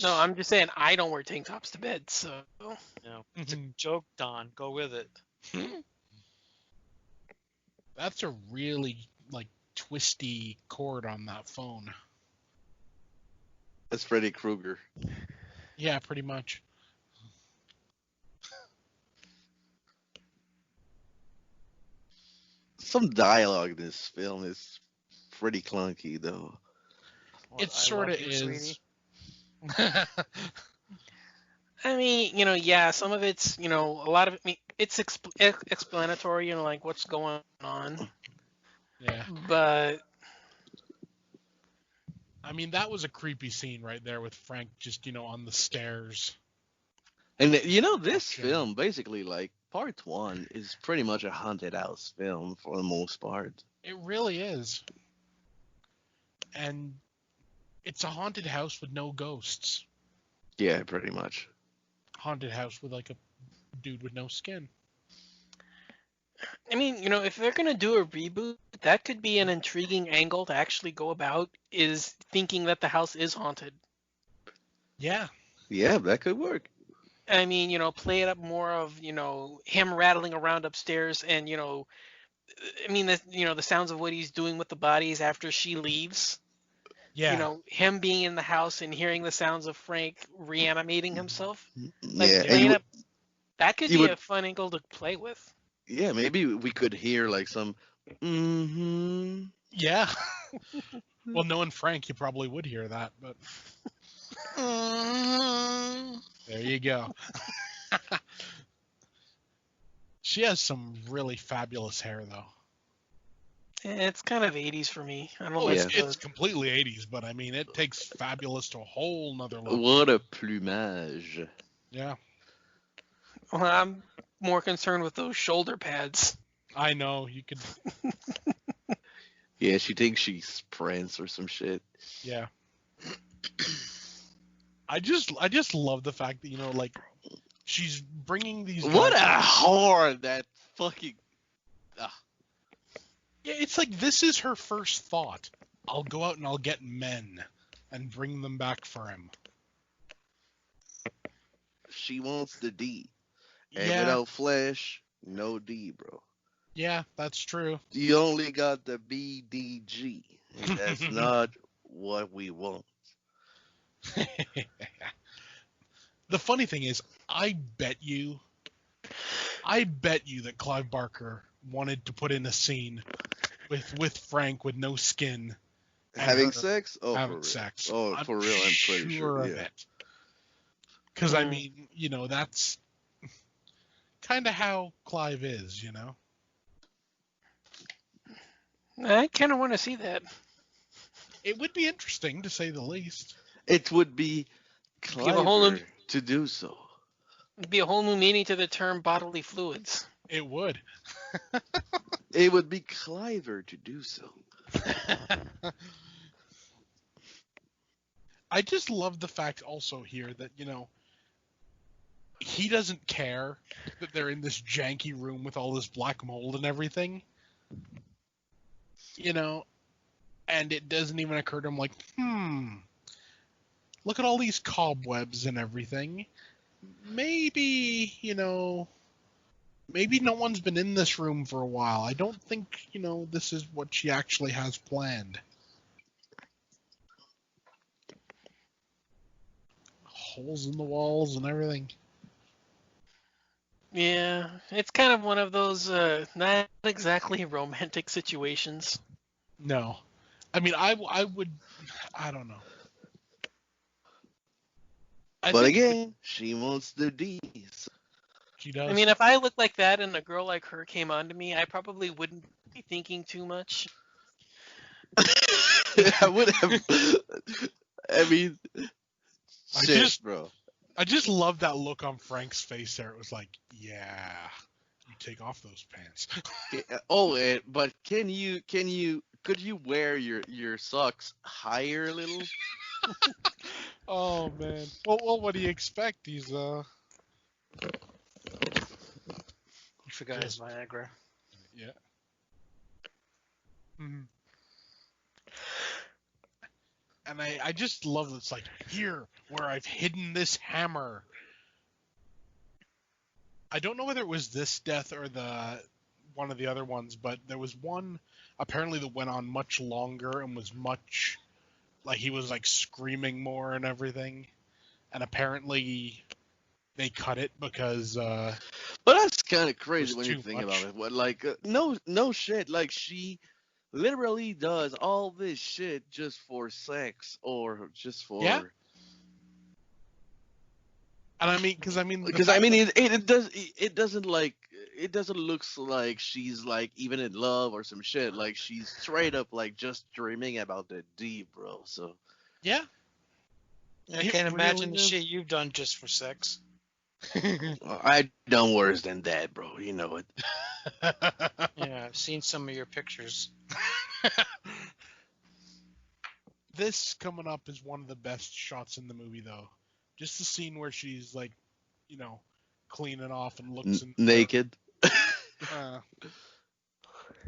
No, I'm just saying I don't wear tank tops to bed. So No, it's a joke, Don. Go with it. That's a really twisty cord on that phone. That's Freddy Krueger. Yeah, pretty much. Some dialogue in this film is pretty clunky, though. Well, It sort of is. Sweetie. I mean, yeah, some of it's, a lot of it. It's explanatory, like what's going on. Yeah. But I mean, that was a creepy scene right there with Frank just, on the stairs. And this film, basically, like, part one is pretty much a haunted house film for the most part. It really is. And it's a haunted house with no ghosts. Yeah, pretty much. Haunted house with a dude with no skin. I mean, if they're gonna do a reboot, that could be an intriguing angle to actually go about, is thinking that the house is haunted. Yeah. Yeah, that could work. I mean, play it up more of, him rattling around upstairs and, the sounds of what he's doing with the bodies after she leaves. Yeah. Him being in the house and hearing the sounds of Frank reanimating himself. Yeah, playing up, that could be a fun angle to play with. yeah, maybe we could hear like some. Yeah. Well, knowing Frank, you probably would hear that, but there you go. She has some really fabulous hair, though. It's kind of 80s for me. I don't Oh, like Yeah. it's completely 80s, but I mean, it takes Fabulous to a whole nother level. What a plumage. Yeah, Well, I'm more concerned with those shoulder pads. I know. You could, Yeah, she thinks she's Prince or some shit. yeah. I just love the fact that, like, she's bringing these What guys. a whore that fucking. Yeah, it's like this is her first thought. I'll go out and I'll get men and bring them back for him. She wants the D. And Yeah, without flesh, no D, bro. yeah, that's true. You only got the BDG. And that's not what we want. The funny thing is, I bet you that Clive Barker wanted to put in a scene with Frank with no skin and Having her sex? Oh, having for real. sex. Oh, I'm for real, I'm pretty sure. of Yeah. it. Because I mean, that's kind of how Clive is, I kind of want to see that. It would be interesting to say the least. It would be Give a whole clever to do so. be a whole new meaning to the term bodily fluids. It would. It would be clever to do so. I just love the fact also here that, he doesn't care that they're in this janky room with all this black mold and everything. And it doesn't even occur to him like, look at all these cobwebs and everything. Maybe, maybe no one's been in this room for a while. I don't think, this is what she actually has planned. Holes in the walls and everything. Yeah, it's kind of one of those not exactly romantic situations. No. I mean, I would, I don't know. But again, she wants the D's. She does. I mean, if I looked like that and a girl like her came onto me, I probably wouldn't be thinking too much. I would have. I mean, shit, bro. I just love that look on Frank's face there. It was like, yeah, you take off those pants. Oh, but could you wear your socks higher a little? Oh man. Well, what do you expect? He's You forgot his Viagra. Yeah. Mm-hmm. And I just love it's like, here, where I've hidden this hammer. I don't know whether it was this death or one of the other ones, but there was one apparently that went on much longer and was much like he was like screaming more and everything. And apparently they cut it because But that's kind of crazy when you too think much. about it. What, like, no shit. Like, she literally does all this shit just for sex or just for. Yeah. And I mean, because it doesn't look like she's like even in love or some shit. Like, she's straight up like just dreaming about the D, bro. So yeah. I can't imagine the shit you've done just for sex. I done worse than that, bro. You know it. Yeah, I've seen some of your pictures. This coming up is one of the best shots in the movie, though. Just the scene where she's like, cleaning off and looks naked.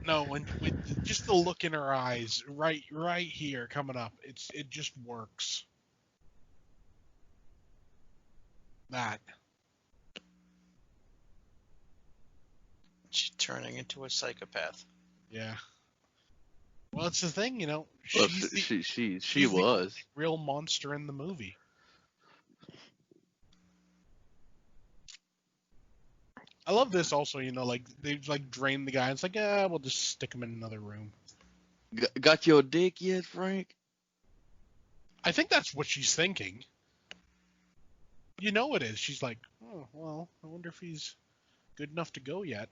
No, with just the look in her eyes, right here coming up, it just works. That. She's turning into a psychopath. Yeah. Well, it's the thing, Well, she's she was the real monster in the movie. I love this also, like they like drain the guy. It's like, we'll just stick him in another room. Got your dick yet, Frank? I think that's what she's thinking. It is. She's like, oh, well, I wonder if he's good enough to go yet.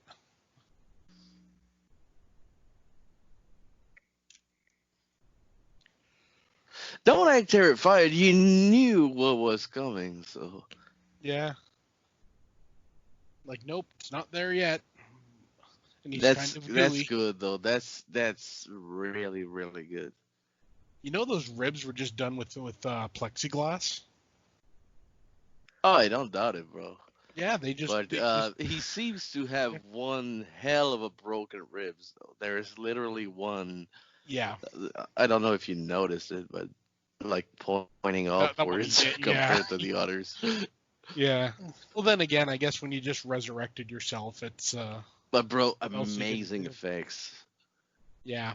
Don't act terrified. You knew what was coming, so. Yeah. Like, nope, it's not there yet. And he's That's kind of that's gooey. good though. That's really really good. You know those ribs were just done with plexiglass? Oh, I don't doubt it, bro. Yeah, they just. But he seems to have one hell of a broken ribs though. There is literally one. Yeah. I don't know if you noticed it, but like pointing That one upwards was, compared yeah. to the others. Yeah. Well, then again, I guess when you just resurrected yourself, it's But bro, else you can amazing do? effects. Yeah.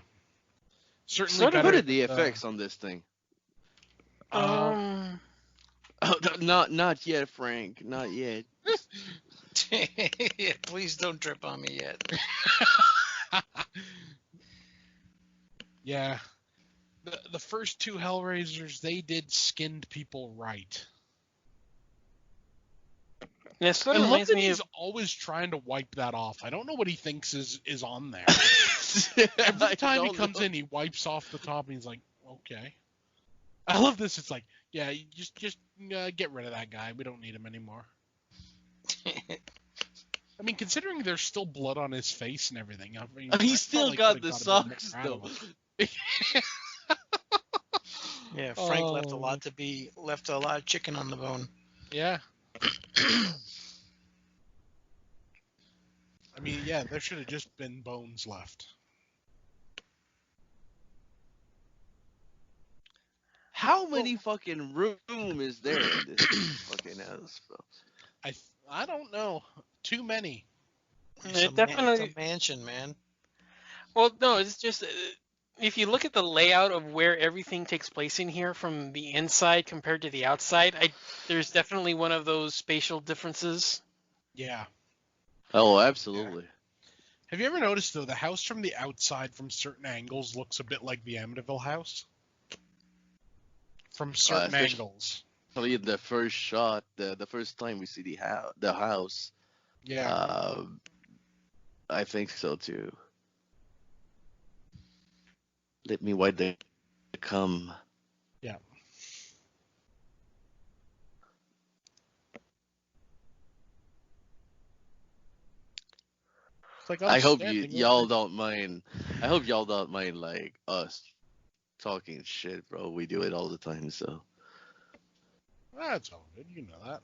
Certainly Sort of better. What are the than effects on this thing? Um, Oh, not yet, Frank. Not yet. Please don't trip on me yet. Yeah. The first two Hellraisers, they did skinned people right. yeah, it sort of And reminds me London's of. always trying to wipe that off. I don't know what he thinks is on there. I Every time he don't comes know. in, he wipes off the top, and he's like, okay. I love this. It's like, yeah, you just get rid of that guy. We don't need him anymore. I mean, considering there's still blood on his face and everything, I mean, He I still probably got could've the got a bit more socks out of though. him. Yeah, Frank left a Oh. lot of chicken on the bone. Yeah. I mean, yeah, there should have just been bones left. How many fucking room is there in this fucking house, bro? I don't know. Too many. It's It a definitely. mansion, man. Well, no, it's just if you look at the layout of where everything takes place in here from the inside compared to the outside, there's definitely one of those spatial differences. Yeah. Oh, absolutely. Have you ever noticed, though, the house from the outside from certain angles looks a bit like the Amityville house? From certain angles. Especially in the first shot, the first time we see the house. Yeah. I think so too. Let me wipe the cum. Yeah. It's like I hope understanding y'all don't mind. I hope y'all don't mind like us talking shit, bro. We do it all the time, so. That's all good. You know that.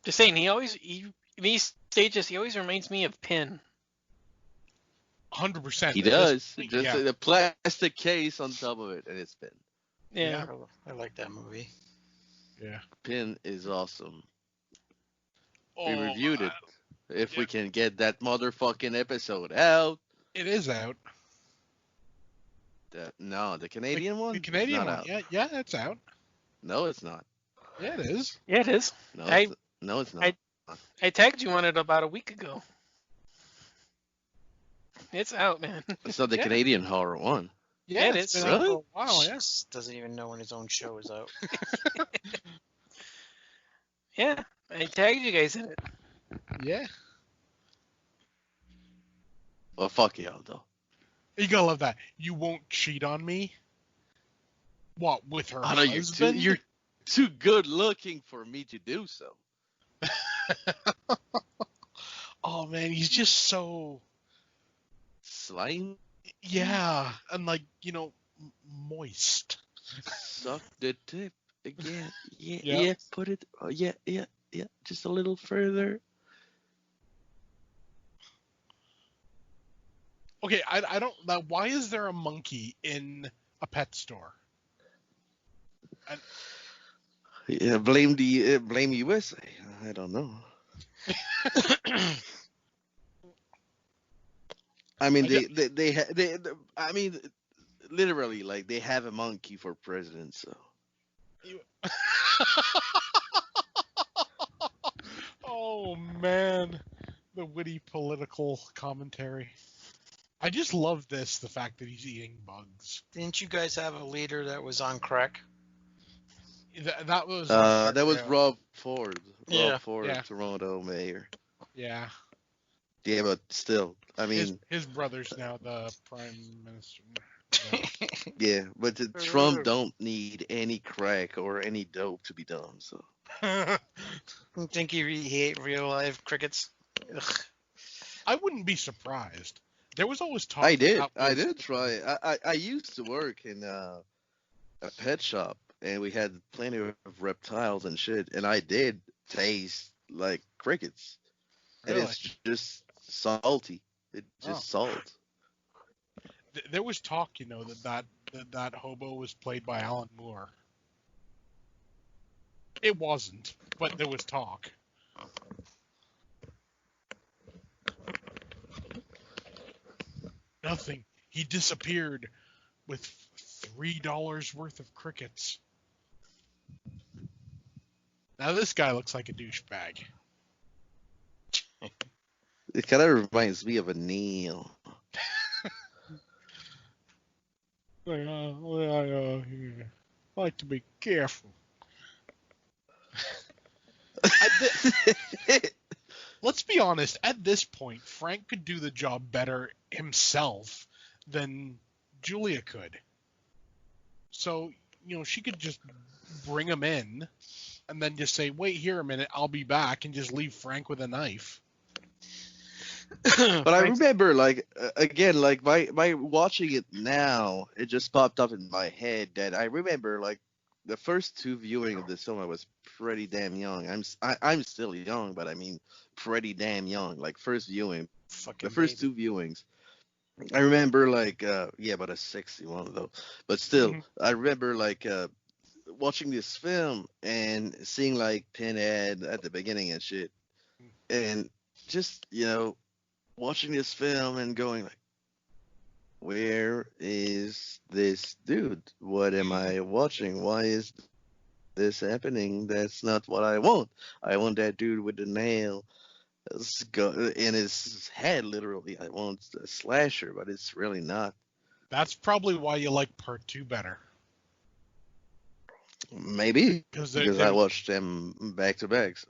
Just saying, these stages, he always reminds me of Pin. 100%. He does. Just Just the plastic case on top of it, and it's Pin. Yeah. I like that movie. Yeah. Pin is awesome. Oh, We reviewed it. If we can get that motherfucking episode out. It is out. The Canadian one? The Canadian not one. out. Yeah, it's out. No, it's not. Yeah, it is. Yeah, it is. No, it's not. I tagged you on it about a week ago. It's out, man. It's not the Canadian horror one. Yeah, it it's is. been out Really? for a while, yeah. Doesn't even know when his own show is out. Yeah, I tagged you guys in it. Yeah. Well, fuck y'all, though. You gotta love that. You won't cheat on me? What, with her I know husband? you're too good looking for me to do so. Oh, man, he's just so... Slime? Yeah, and like, moist. Suck the tip again. Yeah, Yeah. yeah, put it. Oh, yeah, just a little further. Okay, I don't... Now, why is there a monkey in a pet store? Yeah, blame USA. I don't know. I mean, I mean, literally, like they have a monkey for president. So. Oh man, the witty political commentary. I just love the fact that he's eating bugs. Didn't you guys have a leader that was on crack? That was Rob Ford. Yeah. Rob Ford, Yeah. Toronto mayor. Yeah. Yeah, but still, I mean, His brother's now the prime minister. Yeah, but Trump don't need any crack or any dope to be dumb. So Think he ate real live crickets? Ugh. I wouldn't be surprised. There was always talk I did. that I was, did try. I used to work in a pet shop, and we had plenty of reptiles and shit, and I did taste like crickets, and Really? it's just salty. It's Oh. just salt. There was talk, that hobo was played by Alan Moore. It wasn't, but there was talk. Nothing. He disappeared with $3 worth of crickets. Now this guy looks like a douchebag. It kind of reminds me of a Neil. I like to be careful. Let's be honest. At this point, Frank could do the job better himself than Julia could. So, she could just bring him in and then just say, wait here a minute, I'll be back, and just leave Frank with a knife. But I remember, again, by watching it now, it just popped up in my head that I remember, the first two viewing of this film, I was pretty damn young. I'm still young, but I mean, pretty damn young. Like, first viewing, the first two viewings. I remember, but a 61 though. But still, I remember, watching this film and seeing, Pinhead at the beginning and shit. And just, watching this film and going, where is this dude? What am I watching? Why is this happening? That's not what I want. I want that dude with the nail in his head, literally. I want a slasher, but it's really not. That's probably why you like part 2 better. Maybe because I watched them back to back. So.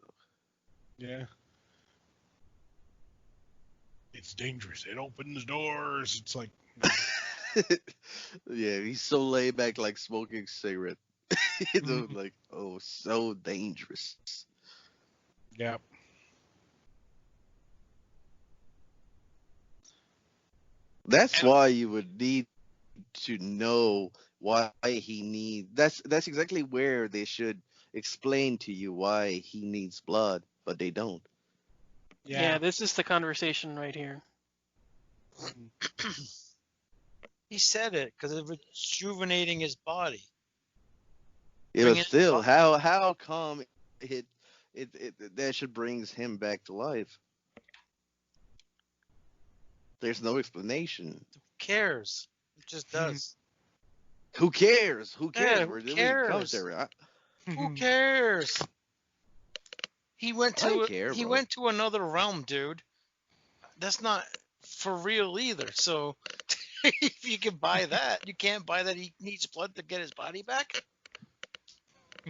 Yeah. It's dangerous. It opens doors. It's like. Yeah, he's so laid back, like smoking a cigarette. So dangerous. Yeah. That's why you would need to know why he needs. That's exactly where they should explain to you why he needs blood, but they don't. Yeah, this is the conversation right here. He said it because of rejuvenating his body. Yeah, but still, how come it that should brings him back to life? There's no explanation. Who cares? It just does. Who cares? Who cares? Yeah, who cares? Who cares? He went to another realm, dude. That's not for real either. So if you can buy that, you can't buy that he needs blood to get his body back.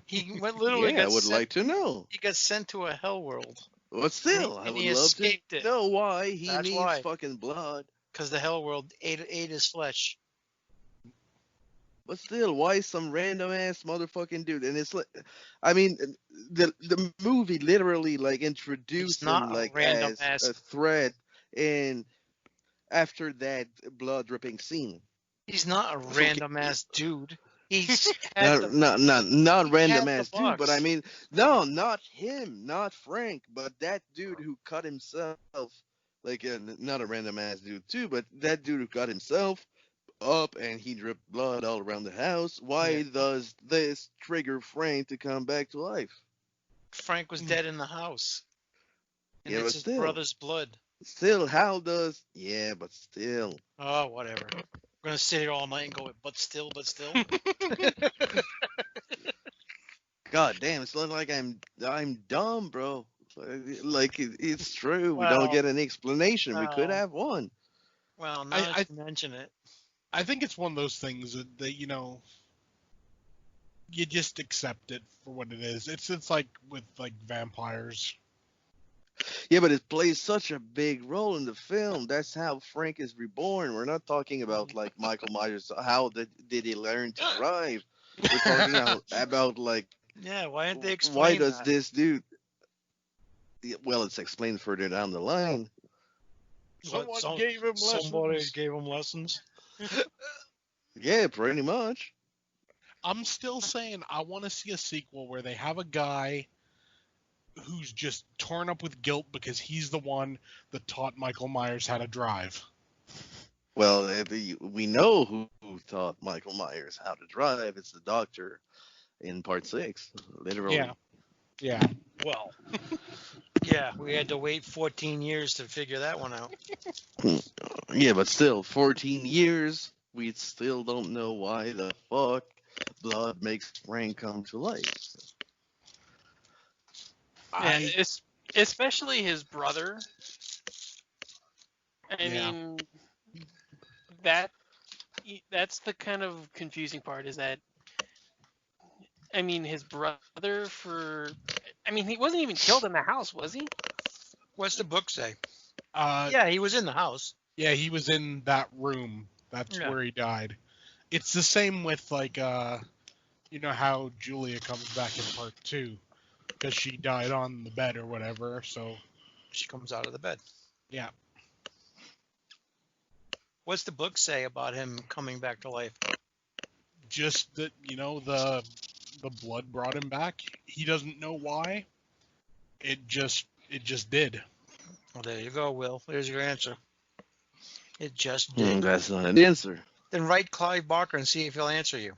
He went literally. Yeah, I would like to know. He got sent to a hell world. Well, still, I would love to know why he needs fucking blood. Because the hell world ate his flesh. But still, why some random ass motherfucking dude? And it's like, I mean, the movie literally introduced him as a threat, and after that blood dripping scene. He's not a random ass dude. He's not random ass dude, but I mean, no, not him, not Frank, but that dude who cut himself, not a random ass dude too, but that dude who cut himself up and he dripped blood all around the house. Why does this trigger Frank to come back to life? Frank was dead in the house. And it's his still, brother's blood. Still, how does... Yeah, but still. Oh, whatever. We're going to sit here all night and go, but still. God damn, it's not like I'm dumb, bro. It's true. We don't get an explanation. We could have one. Well, now that you mention it. I think it's one of those things that you just accept it for what it is. It's like with vampires. Yeah, but it plays such a big role in the film. That's how Frank is reborn. We're not talking about like Michael Myers. How did he learn to drive? We're talking about like Yeah, why didn't they why explain does that? this dude? Well, it's explained further down the line. Someone gave him Somebody lessons. gave him lessons. Yeah, pretty much. I'm still saying I want to see a sequel where they have a guy who's just torn up with guilt because he's the one that taught Michael Myers how to drive. Well, we know who taught Michael Myers how to drive. It's the doctor in Part 6, literally. Yeah. Well, yeah, we had to wait 14 years to figure that one out. Yeah, but still, 14 years, we still don't know why the fuck blood makes Frank come to life. Yeah, especially his brother. I mean, that's the kind of confusing part is that, I mean, his brother he wasn't even killed in the house, was he? What's the book say? Yeah, Yeah, he was in the house. Yeah, he was in that room. That's where he died. It's the same with like you know how Julia comes back in Part 2 because she died on the bed or whatever. So she comes out of the bed. Yeah. What's the book say about him coming back to life? Just that, the blood brought him back. He doesn't know why. It just did. Well, there you go, Will. There's your answer. It just did. That's not an answer. Then write Clive Barker and see if he'll answer you.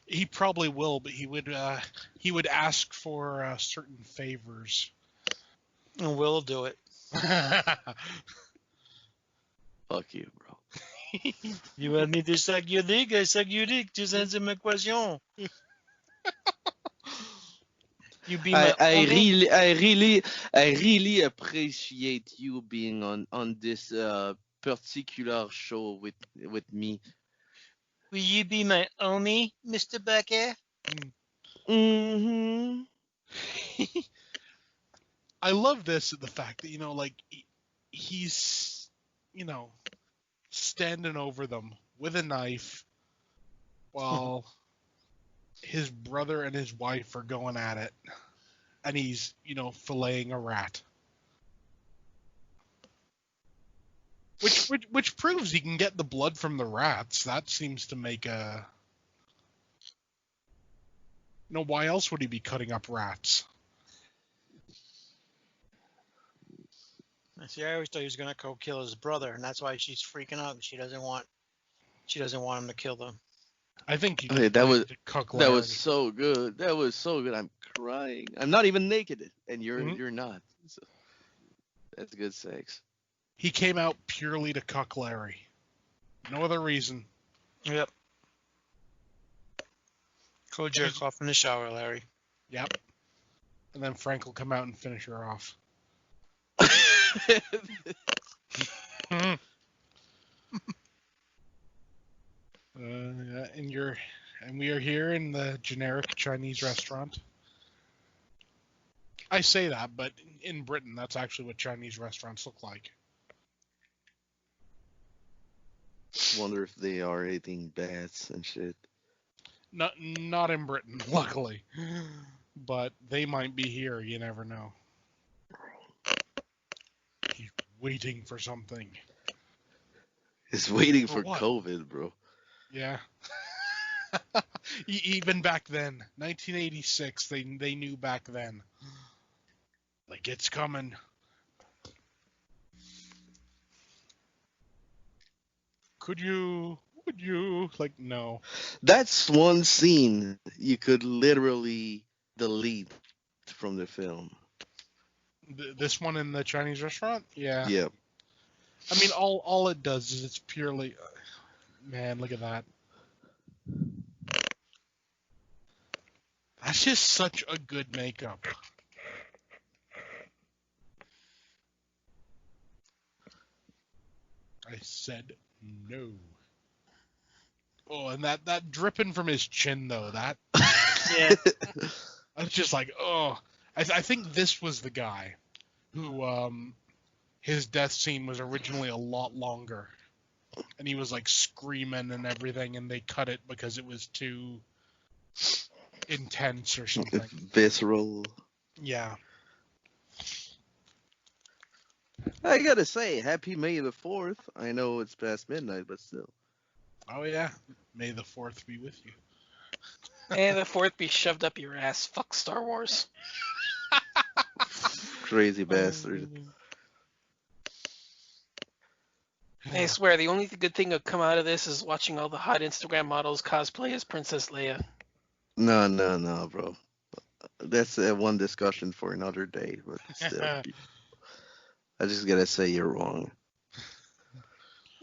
He probably will, but he would ask for certain favors. And Will do it. Fuck you, bro. You want me to suck your dick? I suck your dick. Just answer my question. You be my I really appreciate you being on this particular show with me. Will you be my homie, Mr. Barker? Mm-hmm. I love the fact that, he's, standing over them with a knife while his brother and his wife are going at it. And he's, filleting a rat. Which proves he can get the blood from the rats. That seems to make a... why else would he be cutting up rats? See, I always thought he was gonna go kill his brother, and that's why she's freaking out. She doesn't want him to kill them. I think that was so good. That was so good. I'm crying. I'm not even naked, and you're not. So, that's good sex. He came out purely to cuck Larry. No other reason. Yep. Go jerk off in the shower, Larry. Yep. And then Frank will come out and finish her off. And we are here in the generic Chinese restaurant. I say that, but in Britain, that's actually what Chinese restaurants look like. Wonder if they are eating bats and shit. Not in Britain, luckily. But they might be here, you never know. He's waiting for something. He's waiting for COVID, bro. Yeah. Even back then, 1986, they knew back then. Like, it's coming. Would you? Like, no. That's one scene you could literally delete from the film. This one in the Chinese restaurant? Yeah. Yeah. I mean, all it does is it's purely... man, look at that. That's just such a good makeup. I said no. Oh, and that dripping from his chin, though, that... Yeah. I was just like, oh. I think this was the guy who his death scene was originally a lot longer, and he was like screaming and everything, and they cut it because it was too intense or something. Visceral. Yeah. I gotta say, happy May the 4th. I know it's past midnight, but still. Oh yeah. May the 4th be with you. And the 4th be shoved up your ass. Fuck Star Wars. Crazy bastard. I swear, the only good thing that come out of this is watching all the hot Instagram models cosplay as Princess Leia. No, bro. That's one discussion for another day, but still. I just gotta say you're wrong.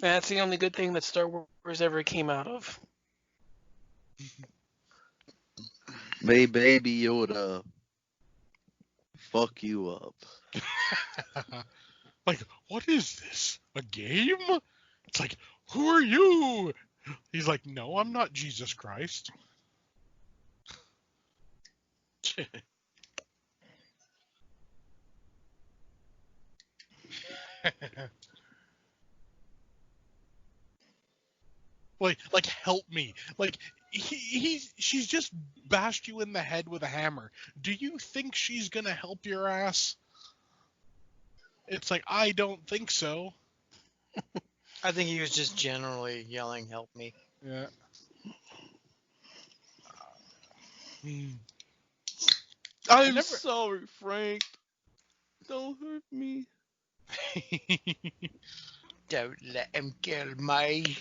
That's the only good thing that Star Wars ever came out of. May Baby Yoda fuck you up. Like, what is this? A game? It's like, who are you? He's like, no, I'm not Jesus Christ. like help me. Like she's just bashed you in the head with a hammer. Do you think she's gonna help your ass? It's like, I don't think so. I think he was just generally yelling, "Help me!" Yeah. I'm sorry, Frank. Don't hurt me. Don't let him kill me.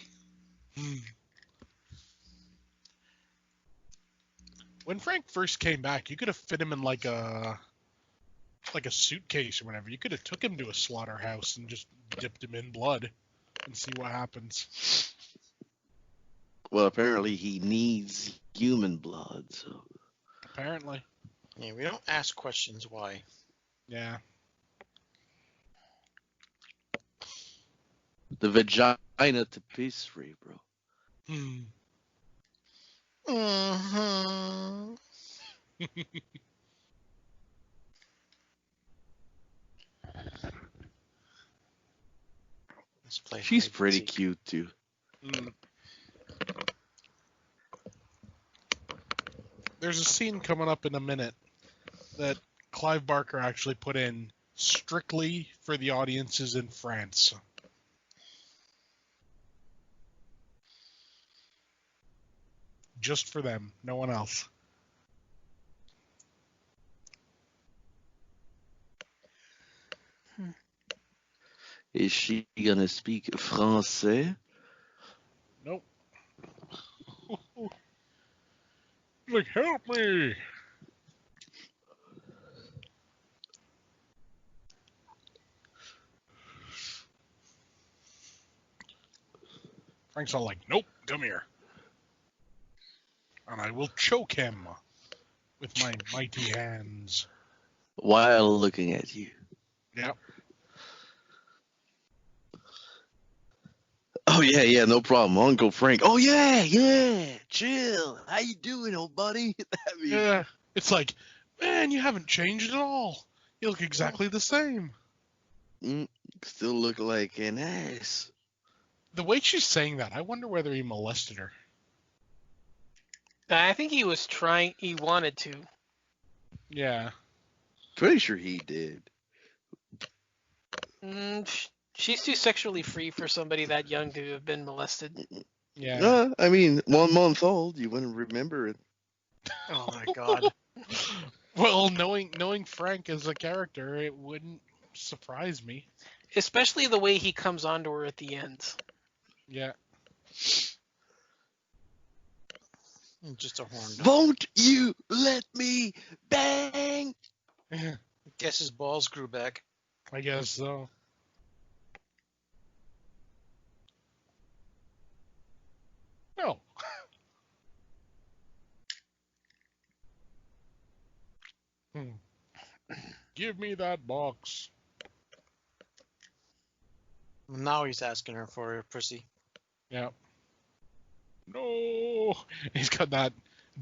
When Frank first came back, you could have fit him in like a suitcase or whatever. You could have took him to a slaughterhouse and just dipped him in blood and see what happens. Well, apparently he needs human blood, so. Apparently. Yeah, we don't ask questions why. Yeah. The vagina to pastry, bro. Mm-hmm. Let's play. She's pretty cute too. There's a scene coming up in a minute that Clive Barker actually put in strictly for the audiences in France. Just for them, no one else. Is she gonna speak français? Nope. Like, help me! Frank's all like, nope, come here. And I will choke him with my mighty hands. While looking at you. Yep. Oh yeah, no problem, Uncle Frank. Oh yeah, chill. How you doing, old buddy? Yeah. It's like, man, you haven't changed at all. You look exactly the same. Still look like an ass. The way she's saying that, I wonder whether he molested her. I think he was trying. He wanted to. Yeah. Pretty sure he did. She's too sexually free for somebody that young to have been molested. Yeah. I mean, 1 month old, you wouldn't remember it. Oh my god. Well, knowing Frank as a character, it wouldn't surprise me. Especially the way he comes onto her at the end. Yeah. Just a horn dog. Won't you let me bang? Guess his balls grew back. I guess so. No. Give me that box. Now he's asking her for her pussy. Yeah. No. He's got that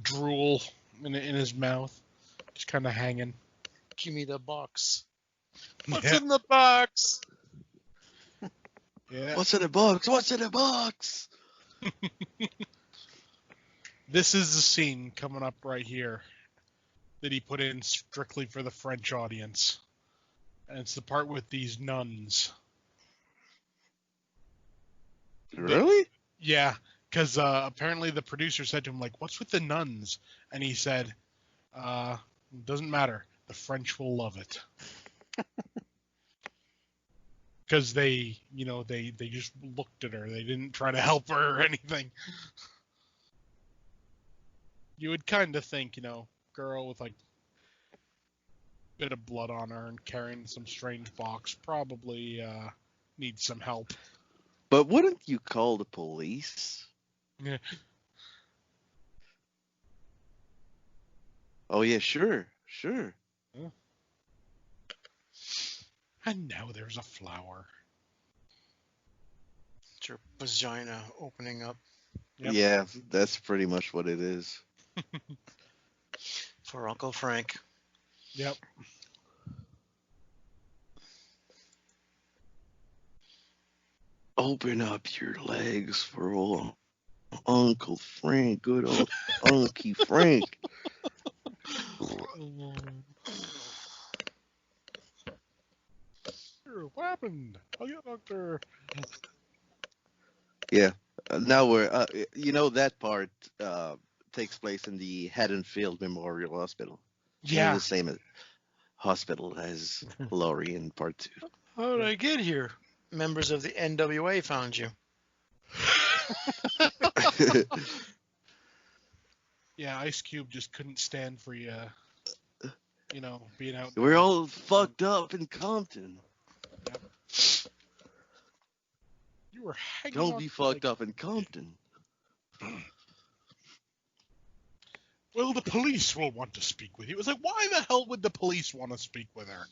drool in his mouth. just kind of hanging. Give me the box. What's Yeah. in the box? Yeah. What's in the box? What's in the box? This is the scene coming up right here that he put in strictly for the French audience. And it's the part with these nuns. Really? Yeah, because apparently the producer said to him, like, what's with the nuns? And he said, doesn't matter. The French will love it. Because they just looked at her. They didn't try to help her or anything. You would kind of think, girl with like bit of blood on her and carrying some strange box probably needs some help. But wouldn't you call the police? Yeah. Oh yeah, sure. And now there's a flower. It's your vagina opening up. Yep. Yeah, that's pretty much what it is. For Uncle Frank. Yep. Open up your legs for old Uncle Frank, good old Unky Frank. What happened? Oh yeah, doctor. Yeah. Now we're, that part takes place in the Haddonfield Memorial Hospital. Yeah. The same hospital as Laurie in part 2. How did I get here? Members of the NWA found you. Yeah, Ice Cube just couldn't stand for you, being out there. We're all fucked up in Compton. You were hanging Don't on be to, fucked up in Compton. Well, the police will want to speak with you. It was like, why the hell would the police want to speak with her?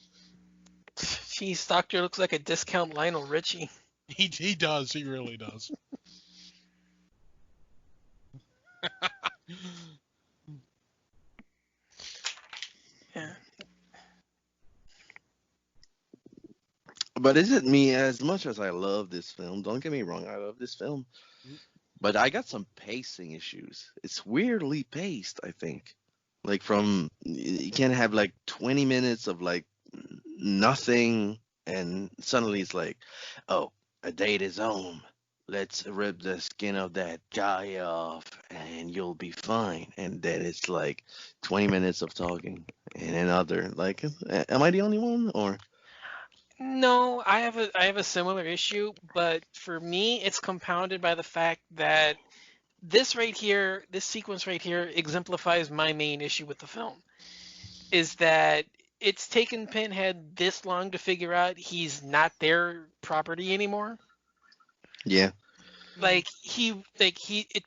Jeez, Doctor looks like a discount Lionel Richie. He does. He really does. Yeah. But is it me, as much as I love this film, don't get me wrong, I love this film, but I got some pacing issues. It's weirdly paced, I think. Like you can't have like 20 minutes of like nothing, and suddenly it's like, oh, a date is home. Let's rip the skin of that guy off and you'll be fine. And then it's like 20 minutes of talking and another. Like, am I the only one? Or No, I have a similar issue, but for me, it's compounded by the fact that this sequence right here exemplifies my main issue with the film, is that it's taken Pinhead this long to figure out he's not their property anymore. yeah. It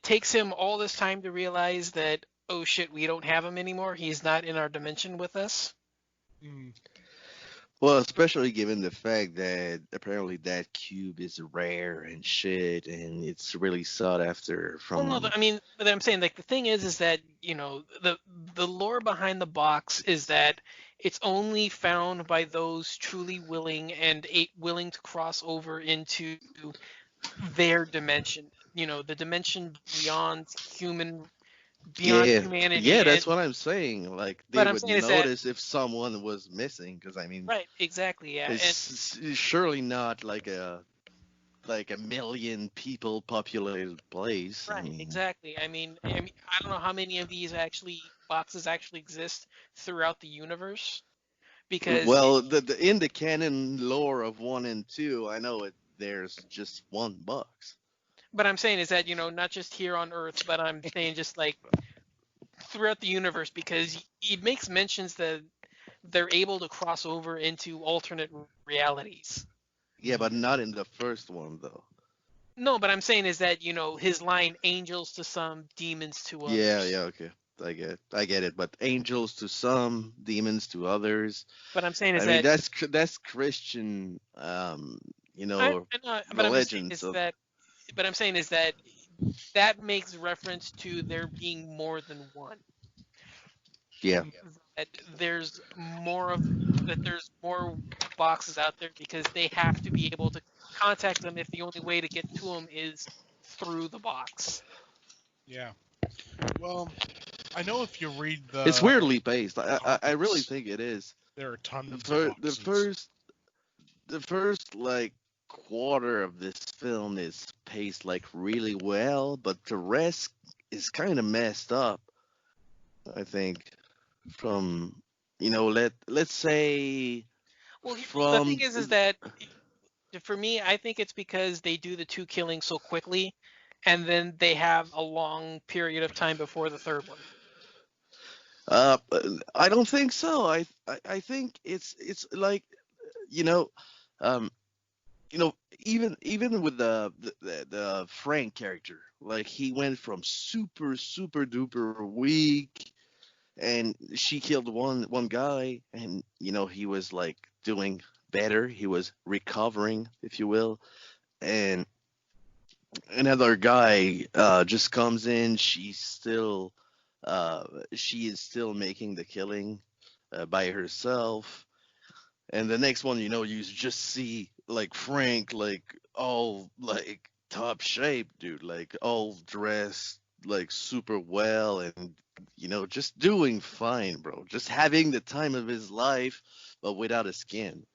takes him all this time to realize that, oh shit, we don't have him anymore. He's not in our dimension with us. Mm. Well, especially given the fact that apparently that cube is rare and shit, and it's really sought after from. Well, no, but I'm saying, like, the thing is that, the lore behind the box is that it's only found by those truly willing and willing to cross over into their dimension. The dimension beyond humanity. Yeah, that's what I'm saying. Like they But I'm would saying is that notice if someone was missing, because I mean, right, exactly, yeah, and it's surely not like a million people populated place. I right, mean, exactly. I mean, I don't know how many of these boxes actually exist throughout the universe, because well, in the canon lore of 1 and 2, I know there's just one box. But I'm saying is that, not just here on Earth, but I'm saying just like throughout the universe, because he makes mentions that they're able to cross over into alternate realities. Yeah, but not in the first one though. No, but I'm saying is that, his line, angels to some, demons to others. Yeah, okay. I get it. But angels to some, demons to others. But I'm saying is I mean, that's Christian, I know, but religion. I'm saying is that makes reference to there being more than one. Yeah. that there's more boxes out there because they have to be able to contact them if the only way to get to them is through the box. Yeah. Well, I know if you read It's the weirdly paced. I really comics, think it is. there are tons of The boxes. first like quarter of this film is paced like really well, but the rest is kind of messed up. I think from let's say Well, the thing from is that for me, I think it's because they do the two killings so quickly, and then they have a long period of time before the third one. uh I don't think so. I think it's like you know um you know even with the Frank character, like he went from super duper weak, and she killed one guy, and he was like doing better, he was recovering, if you will, and another guy just comes in, uh she is still making the killing by herself, and the next one, you just see like Frank, like all like top shape, dude, like all dressed like super well, and just doing fine, bro. Just having the time of his life, but without a skin.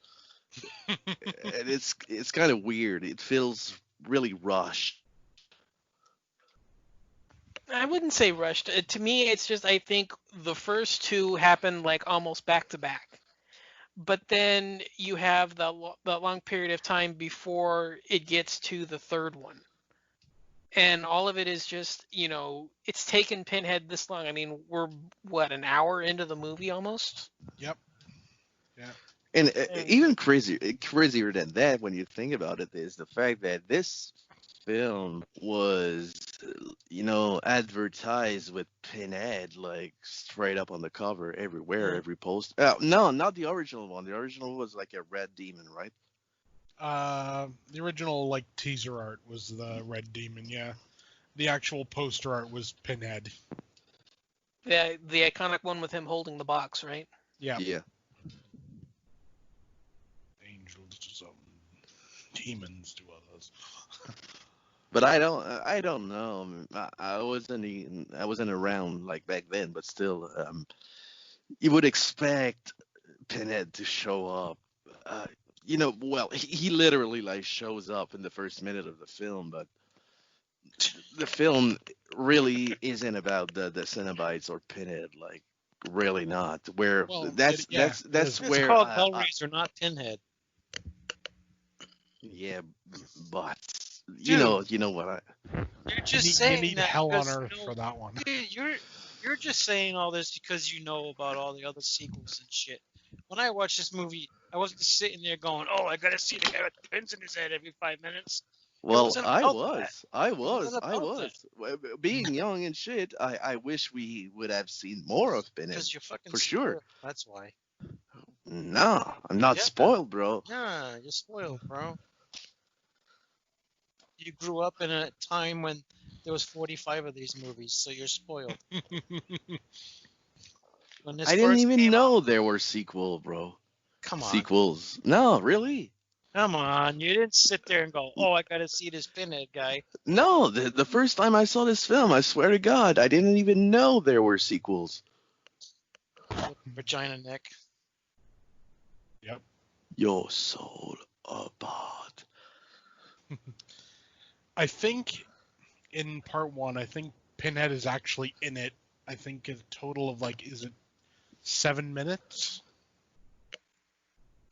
And it's kind of weird. It feels really rushed. I wouldn't say rushed. To me, it's just I think the first two happen like almost back to back. But then you have the long period of time before it gets to the third one. And all of it is just, it's taken Pinhead this long. I mean, we're what, an hour into the movie almost? Yep. Yeah. And And even crazier than that, when you think about it, is the fact that this film was, advertised with Pinhead like straight up on the cover everywhere, Mm. every post. No, not the original one. The original was like a red demon, right? The original like teaser art was the Red Demon. Yeah. The actual poster art was Pinhead. the iconic one with him holding the box, right? Yeah. Yeah. Angels to some, demons to others. But I don't know. I wasn't around like back then, but still, you would expect Pinhead to show up. Uh, well, he literally like shows up in the first minute of the film, but the film really isn't about the Cenobites or Pinhead, like really not. Where Well, that's yeah, that's it that's isn't. It's where called Hellraiser, not Pinhead. yeah, but Dude, you know what you're You just need, saying that hell on because earth for that one. dude, you're just saying all this because you know about all the other sequels and shit. When I watched this movie, I wasn't sitting there going, "Oh, I gotta see the guy with the pins in his head every 5 minutes." It Well, wasn't I about that. was, I It was, wasn't I about that. was. Being young and shit, I wish we would have seen more of Pinhead, Because you're fucking for sure. spoiled. That's why. No, I'm not Yeah. spoiled, bro. Yeah, you're spoiled, bro. You grew up in a time when there was 45 of these movies, so you're spoiled. When this I didn't first even came out, know there were bro. come on. Sequels. No, really. Come on, you didn't sit there and go, "Oh, I gotta see this Pinhead guy." No, the first time I saw this film, I swear to God, I didn't even know there were sequels. With vagina neck. Yep. Your soul apart. I think in part one, I think Pinhead is actually in it. I think a total of like, is it 7 minutes?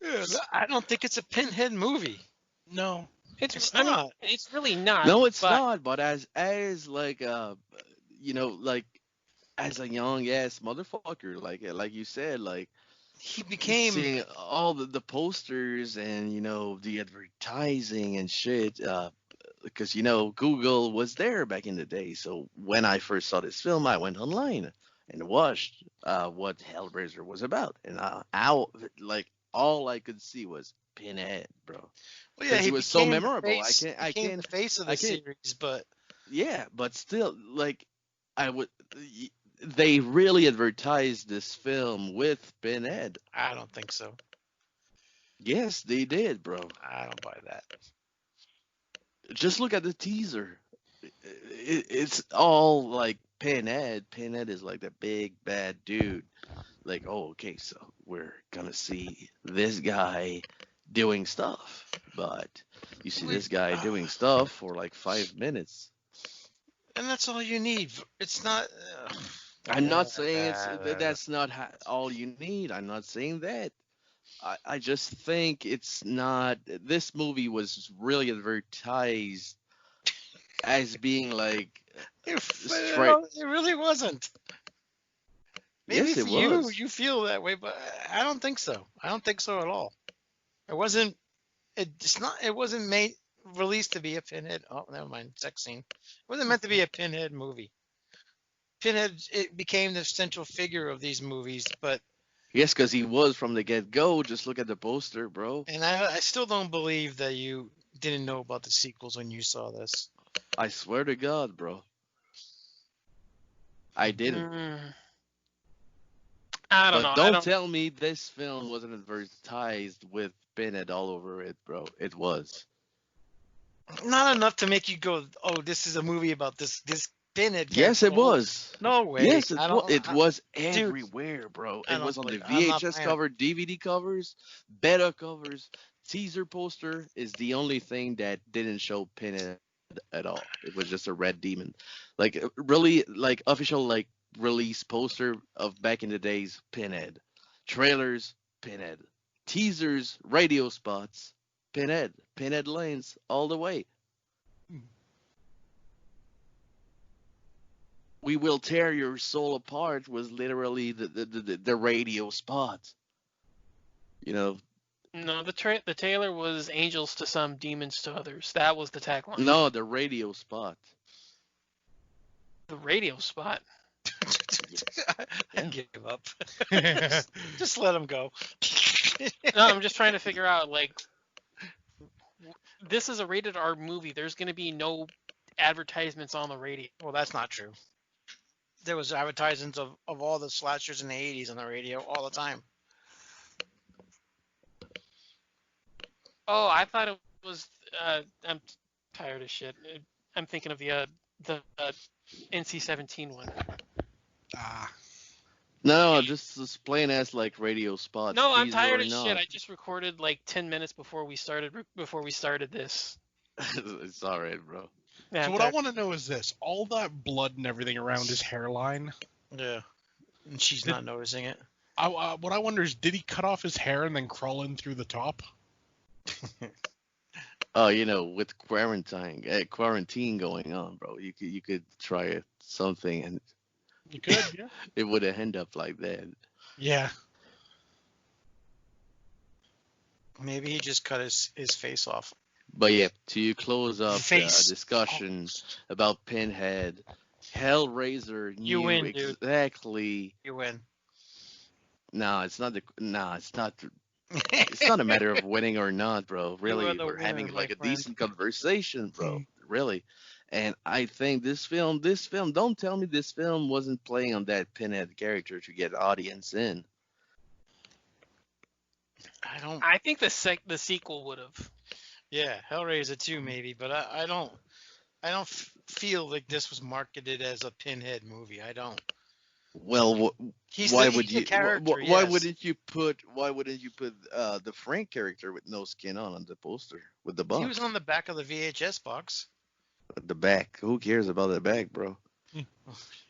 Yeah, I don't think it's a Pinhead movie. No. It's I mean, not. it's really not. No, it's but not. But as like like as a young ass motherfucker, like you said, like He became. seeing all the posters and the advertising and shit, because Google was there back in the day. So when I first saw this film, I went online and watched what Hellraiser was about, and like all I could see was Pinhead, bro, Well, yeah, because he he was so became the memorable. face. Became the face of the I can't. series, but Yeah, but still, like I would. they really advertised this film with Pinhead. I don't think so. Yes, they did, bro. I don't buy that. Just look at the teaser. It's all like Pinhead. Pinhead is like the big bad dude. Like, oh, okay, so we're gonna see this guy doing stuff, but you see this guy doing stuff for like 5 minutes. And that's all you need. It's not. I'm not saying that's not all you need. I'm not saying that. I just think it's not. This movie was really advertised as being like straight. It really wasn't. Maybe Yes, it for you, was. you feel that way, but I don't think so. I don't think so at all. It wasn't. It's not. It wasn't released to be a Pinhead. Oh, never mind. Sex scene. It wasn't meant to be a Pinhead movie. Pinhead, it became the central figure of these movies, but. Yes, because he was from the get-go. Just look at the poster, bro. And I still don't believe that you didn't know about the sequels when you saw this. I swear to God, bro. I didn't. I don't But know. don't tell me this film wasn't advertised with Pinhead all over it, bro. It was. Not enough to make you go, oh, this is a movie about this Pinhead. Yes, it was. No way. Yes, it was everywhere, bro. I It don't was on the believe it. I'm not VHS buying cover, DVD covers, beta covers. Teaser poster is the only thing that didn't show Pinhead at all. It was just a red demon. Like really like official like release poster of back in the days, Pinhead. Trailers, Pinhead. Teasers, radio spots, Pinhead. Pinhead lanes all the way. We Will Tear Your Soul Apart was literally the radio spot. You know. No, the trailer was angels to some, demons to others. That was the tagline. No, the radio spot. The radio spot. I give up. just let him go. No, I'm just trying to figure out, like, this is a rated R movie. There's going to be no advertisements on the radio. Well, that's not true. There was advertisements of all the slashers in the 80s on the radio all the time. Oh, I thought it was. I'm tired of shit. I'm thinking of the NC-17 one. No, just plain as like radio spots. No, I'm tired of shit. I just recorded like 10 minutes before we started this. It's all right, bro. Yeah, so what I want to know is this: all that blood and everything around his hairline. Yeah, and she's not noticing it. What I wonder is, did he cut off his hair and then crawl in through the top? Oh, with quarantine going on, bro, you could try something and You could, yeah. it would end up like that. Yeah. Maybe he just cut his face off. But yeah, to close up the discussion about Pinhead, Hellraiser You knew win, dude. exactly. You win. No, it's not. It's not a matter of winning or not, bro. Really, we're having like a decent conversation, bro. Really. And I think this film, don't tell me this film wasn't playing on that Pinhead character to get audience in. I think the sequel would have. Yeah, Hellraiser 2 maybe, but I don't feel like this was marketed as a Pinhead movie. I don't. Well, why wouldn't you put the Frank character with no skin on the poster with the box? He was on the back of the VHS box. The back. Who cares about the back, bro?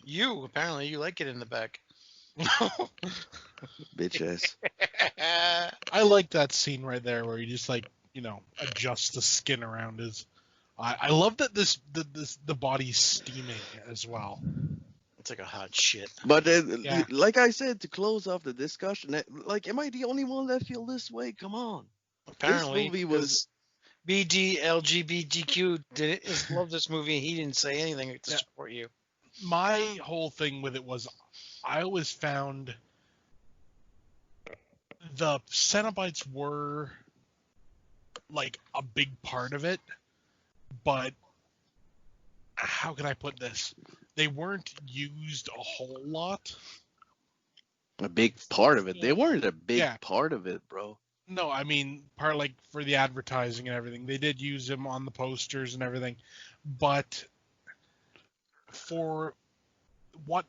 You apparently you like it in the back. Bitch ass. I like that scene right there where he just adjusts the skin around his. I love that the body's steaming as well. It's like a hot shit. But like I said, to close off the discussion, am I the only one that feel this way? Come on. Apparently, this movie was BD LGBTQ loved this movie. He didn't say anything to support you. My whole thing with it was, I always found the Cenobites were like a big part of it, but how can I put this? They weren't used a whole lot. A big part of it. They weren't a big Yeah. part of it, bro. No, I mean, part like for the advertising and everything. They did use him on the posters and everything. But for what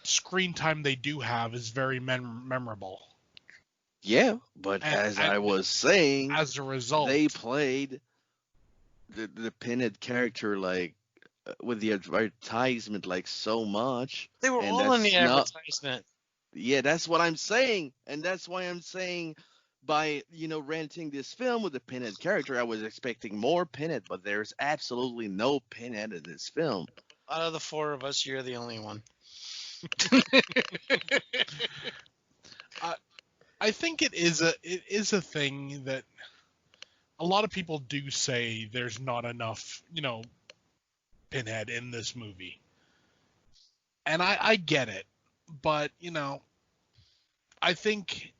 screen time they do have is very memorable. Yeah, but as I was saying, as a result, they played the Pinhead character like with the advertisement like so much. They were all in the advertisement. Yeah, that's what I'm saying, and that's why I'm saying by renting this film with the Pinhead character, I was expecting more Pinhead, but there's absolutely no Pinhead in this film. Out of the four of us, you're the only one. I think it is a thing that a lot of people do say there's not enough, Pinhead in this movie. And I get it, but, I think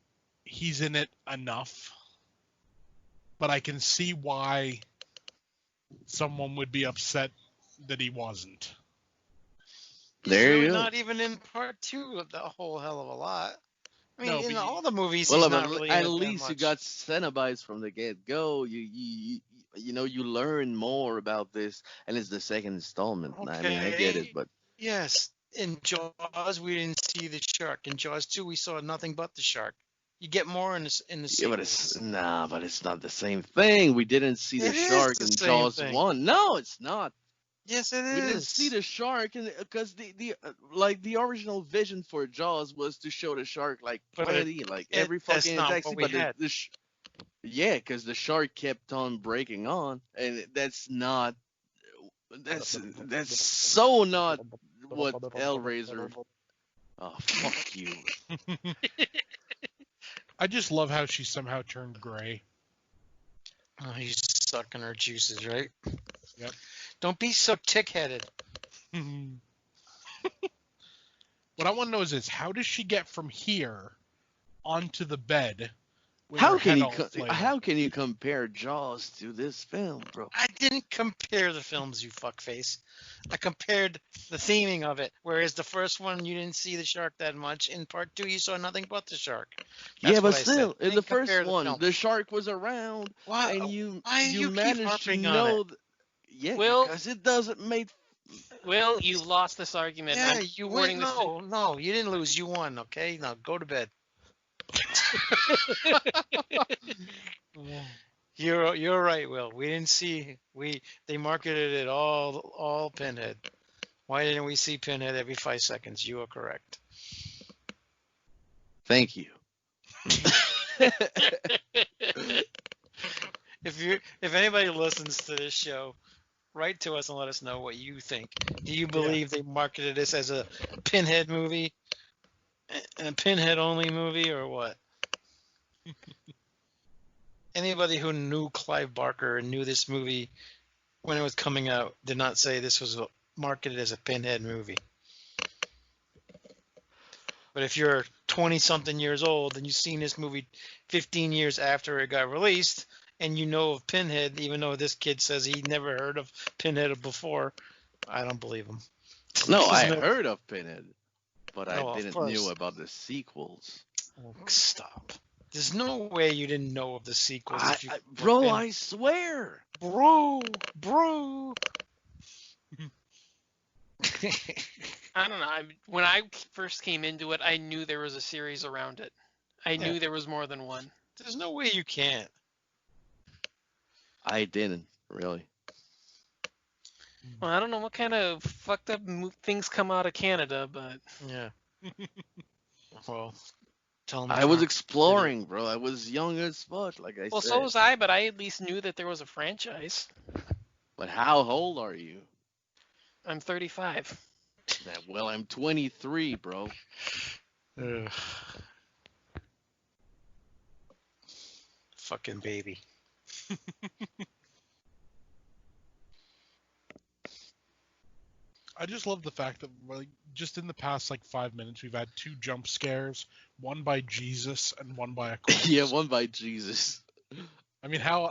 he's in it enough. But I can see why someone would be upset that he wasn't. There you go. Not even in part 2 of the whole hell of a lot. I mean, No, in all the movies, well, he's not really at least you got Cenobites from the get-go. You learn more about this, and it's the second installment. Okay. I mean, I get it, but yes, in Jaws we didn't see the shark. In Jaws 2 we saw nothing but the shark. You get more in the yeah, but it's not the same thing. We didn't see the shark in Jaws 1. No, it's not. Yes, it is. We didn't see the shark, because the original vision for Jaws was to show the shark like plenty, like every fucking taxi. But yeah, because the shark kept on breaking on, and that's so not what Hellraiser. Oh, fuck you. I just love how she somehow turned gray. Oh, he's sucking her juices, right? Yep. Don't be so tick-headed. What I want to know is how does she get from here onto the bed? How can you compare Jaws to this film, bro? I didn't compare the films, you fuckface. I compared the theming of it. Whereas the first one, you didn't see the shark that much. In part 2, you saw nothing but the shark. Yeah, but still, in the first one, the shark was around, and you managed to know. Yeah, because it doesn't make. Will, you lost this argument. Yeah, you win. No, you didn't lose. You won. Okay, now go to bed. You're right, Will. We didn't see. They marketed it all Pinhead. Why didn't we see Pinhead every 5 seconds? You are correct. Thank you. If anybody listens to this show, write to us and let us know what you think. Do you believe they marketed this as a Pinhead movie, a Pinhead only movie, or what? Anybody who knew Clive Barker and knew this movie when it was coming out did not say this was marketed as a Pinhead movie. But if you're 20-something years old and you've seen this movie 15 years after it got released, and you know of Pinhead, even though this kid says he never heard of Pinhead before, I don't believe him. No, I heard of Pinhead, but I didn't know about the sequels. Oh, stop. There's no way you didn't know of the sequels. Bro, I swear. Bro. I don't know. When I first came into it, I knew there was a series around it. I knew there was more than one. There's no way you can't. I didn't, really. Well, I don't know what kind of fucked up things come out of Canada, but... Yeah. Well, tell me. I was exploring, bro. I was young as fuck, like I said. Well, so was I, but I at least knew that there was a franchise. But how old are you? I'm 35. Well, I'm 23, bro. Ugh. Fucking baby. I just love the fact that just in the past 5 minutes we've had 2 jump scares, one by Jesus and one by a corpse. Yeah, one by Jesus. I mean, how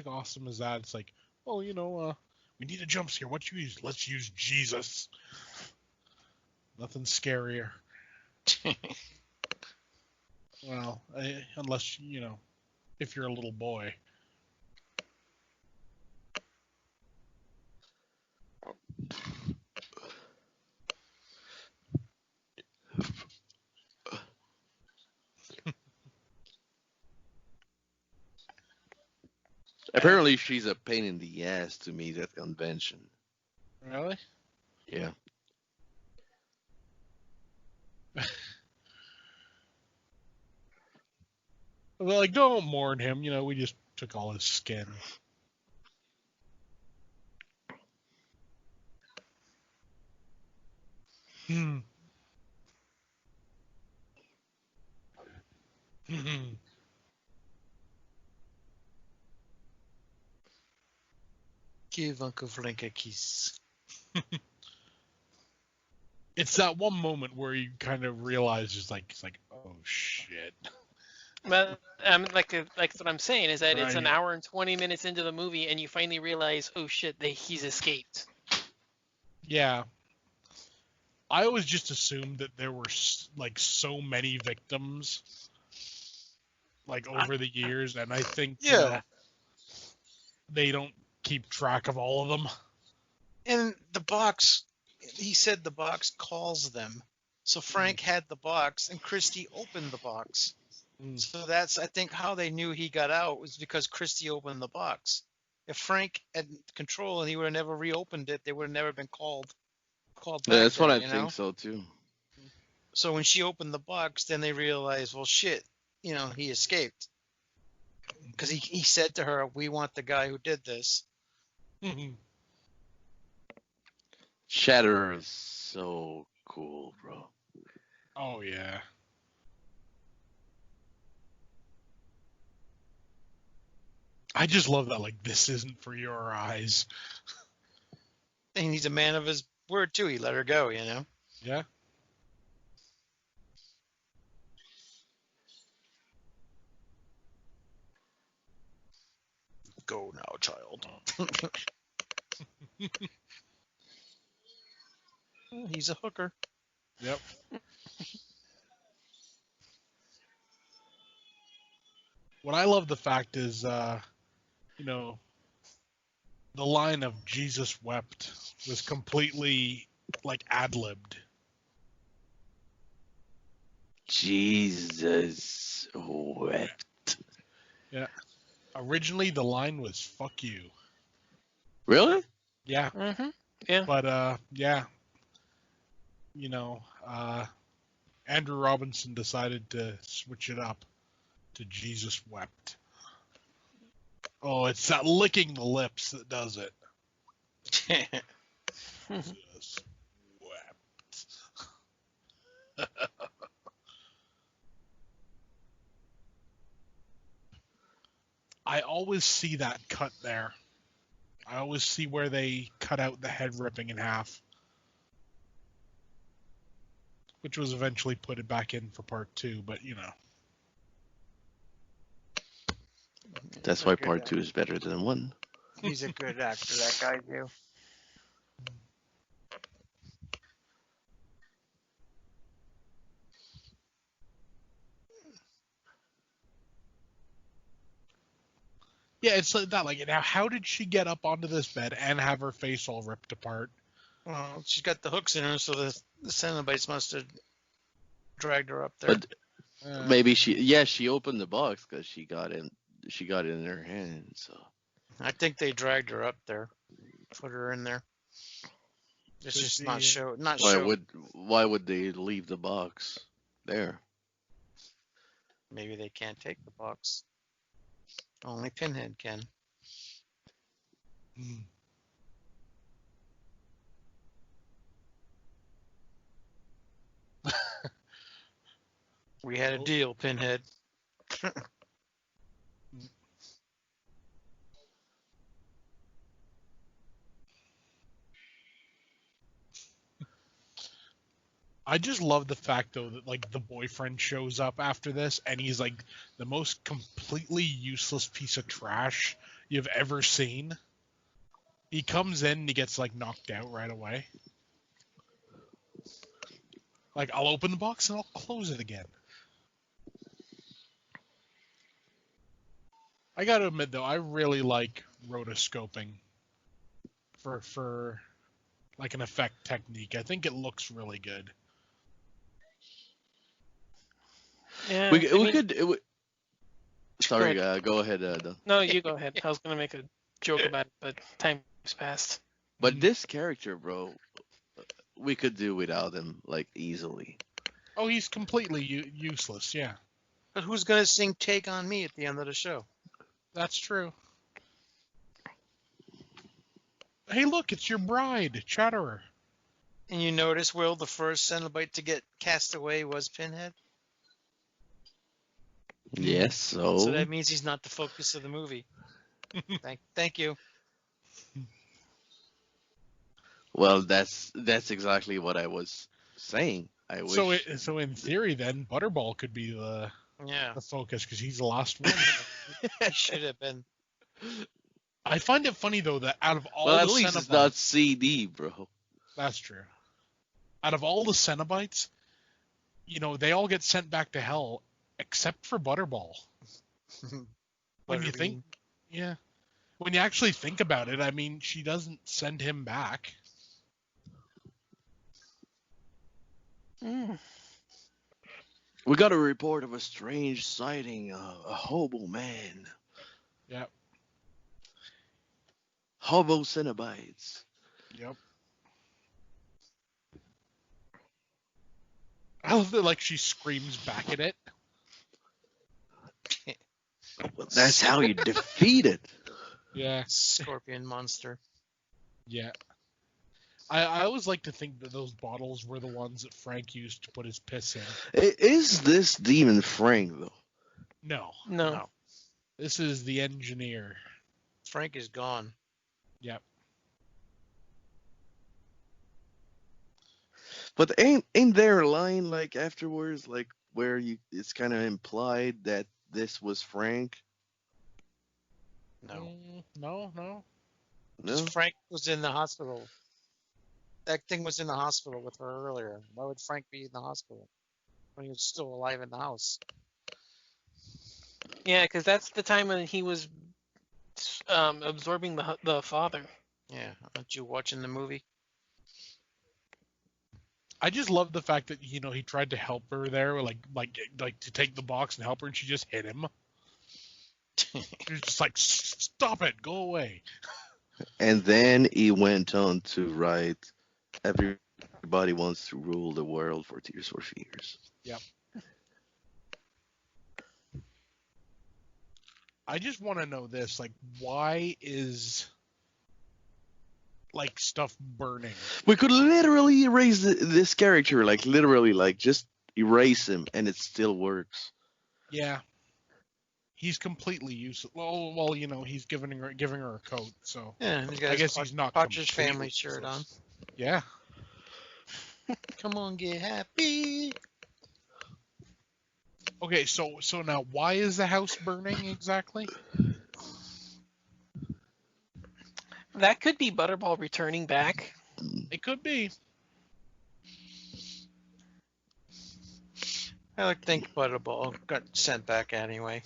awesome is that? It's like, well, We need a jump scare. What you use? Let's use Jesus. Nothing scarier. Well, unless, if you're a little boy. Apparently, she's a pain in the ass to meet at convention. Really? Yeah. Well, like, don't mourn him. We just took all his skin. Hmm. Give Uncle Frank a kiss. It's that one moment where you kind of realize it's like, oh shit. Well, like what I'm saying is that it's an Right. hour and 20 minutes into the movie, and you finally realize, oh shit, he's escaped. Yeah. I always just assumed that there were like so many victims, like over the years, and I think they don't keep track of all of them. And the box, he said the box calls them. So Frank had the box, and Christie opened the box. So that's, I think, how they knew he got out was because Christie opened the box. If Frank had control and he would have never reopened it, they would have never been called back. Yeah, that's what there, I think so too. So when she opened the box, then they realized, well, shit, he escaped. Because he said to her, "We want the guy who did this." Shatter is so cool, bro. Oh yeah. I just love that. Like, this isn't for your eyes. And he's a man of his word too. He let her go, Yeah. Go now, child. He's a hooker. Yep. What I love the fact is, the line of Jesus wept was completely like ad-libbed. Jesus wept. Yeah. Originally, the line was "fuck you." Really? Yeah. Mm-hmm. Yeah. But yeah. Andrew Robinson decided to switch it up to Jesus wept. Oh, it's that licking the lips that does it. Jesus wept. I always see that cut there. I always see where they cut out the head ripping in half, which was eventually put back in for part 2, but That's why part 2 is better than 1. He's a good actor, that guy too. Yeah, it's like that. Like, now, how did she get up onto this bed and have her face all ripped apart? Well, she's got the hooks in her, so the Cenobites must have dragged her up there. But maybe she opened the box because she got it in her hand. So I think they dragged her up there, put her in there. It's just not show. why would they leave the box there? Maybe they can't take the box. Only Pinhead can. We had a deal, Pinhead. I just love the fact, though, that like the boyfriend shows up after this, and he's like the most completely useless piece of trash you've ever seen. He comes in and he gets like knocked out right away. Like, I'll open the box and I'll close it again. I gotta admit though, I really like rotoscoping for like an effect technique. I think it looks really good. Yeah. We could. Sorry, Go go ahead. Don. No, you go ahead. I was gonna make a joke about it, but time's passed. But this character, bro, we could do without him like easily. Oh, he's completely useless. Yeah, But who's gonna sing "Take on Me" at the end of the show? that's true. Hey, look, it's your bride, Chatterer. And you notice, Will, the first Cenobite to get cast away was Pinhead. Yes, So that means he's not the focus of the movie. Thank you. Well, that's exactly what I was saying. I wish. So in theory, then Butterball could be the Yeah, focus because he's the last one. he should have been. I find it funny though that out of all Well, the at least Cenobites, it's not CD, bro. that's true. Out of all the Cenobites, they all get sent back to hell except for Butterball. When you think, yeah, when you actually think about it, I mean, she doesn't send him back. Mm. We got a report of a strange sighting, a hobo man. Yep. Hobo Cenobites. Yep. I love that, like, she screams back at it. Well, that's how you defeat it. Yeah. Scorpion monster. Yeah. I always like to think that those bottles were the ones that Frank used to put his piss in. Is this Demon Frank, though? No. This is the engineer. Frank is gone. Yep. But ain't there a line, like, afterwards, like, where it's kind of implied that this was Frank? No. No. No? Frank was in the hospital. That thing was in the hospital with her earlier. Why would Frank be in the hospital when he was still alive in the house? Yeah, because that's the time when he was absorbing the father. Yeah, aren't you watching the movie? I just love the fact that he tried to help her there, like to take the box and help her, and she just hit him. She was just like, "Stop it, go away." And then he went on to write, "Everybody wants to rule the world for Tears for Fears." Yep. I just want to know this, like, why is like stuff burning? We could literally erase this character, like literally, like just erase him, and it still works. Yeah. He's completely useless. Well, he's giving her a coat, so Yeah, he's got I guess he's not Partridge completely Family shirt on. useless. Yeah. Come on, get happy. Okay, so now why is the house burning exactly? That could be Butterball returning back. It could be. I like to think Butterball got sent back anyway.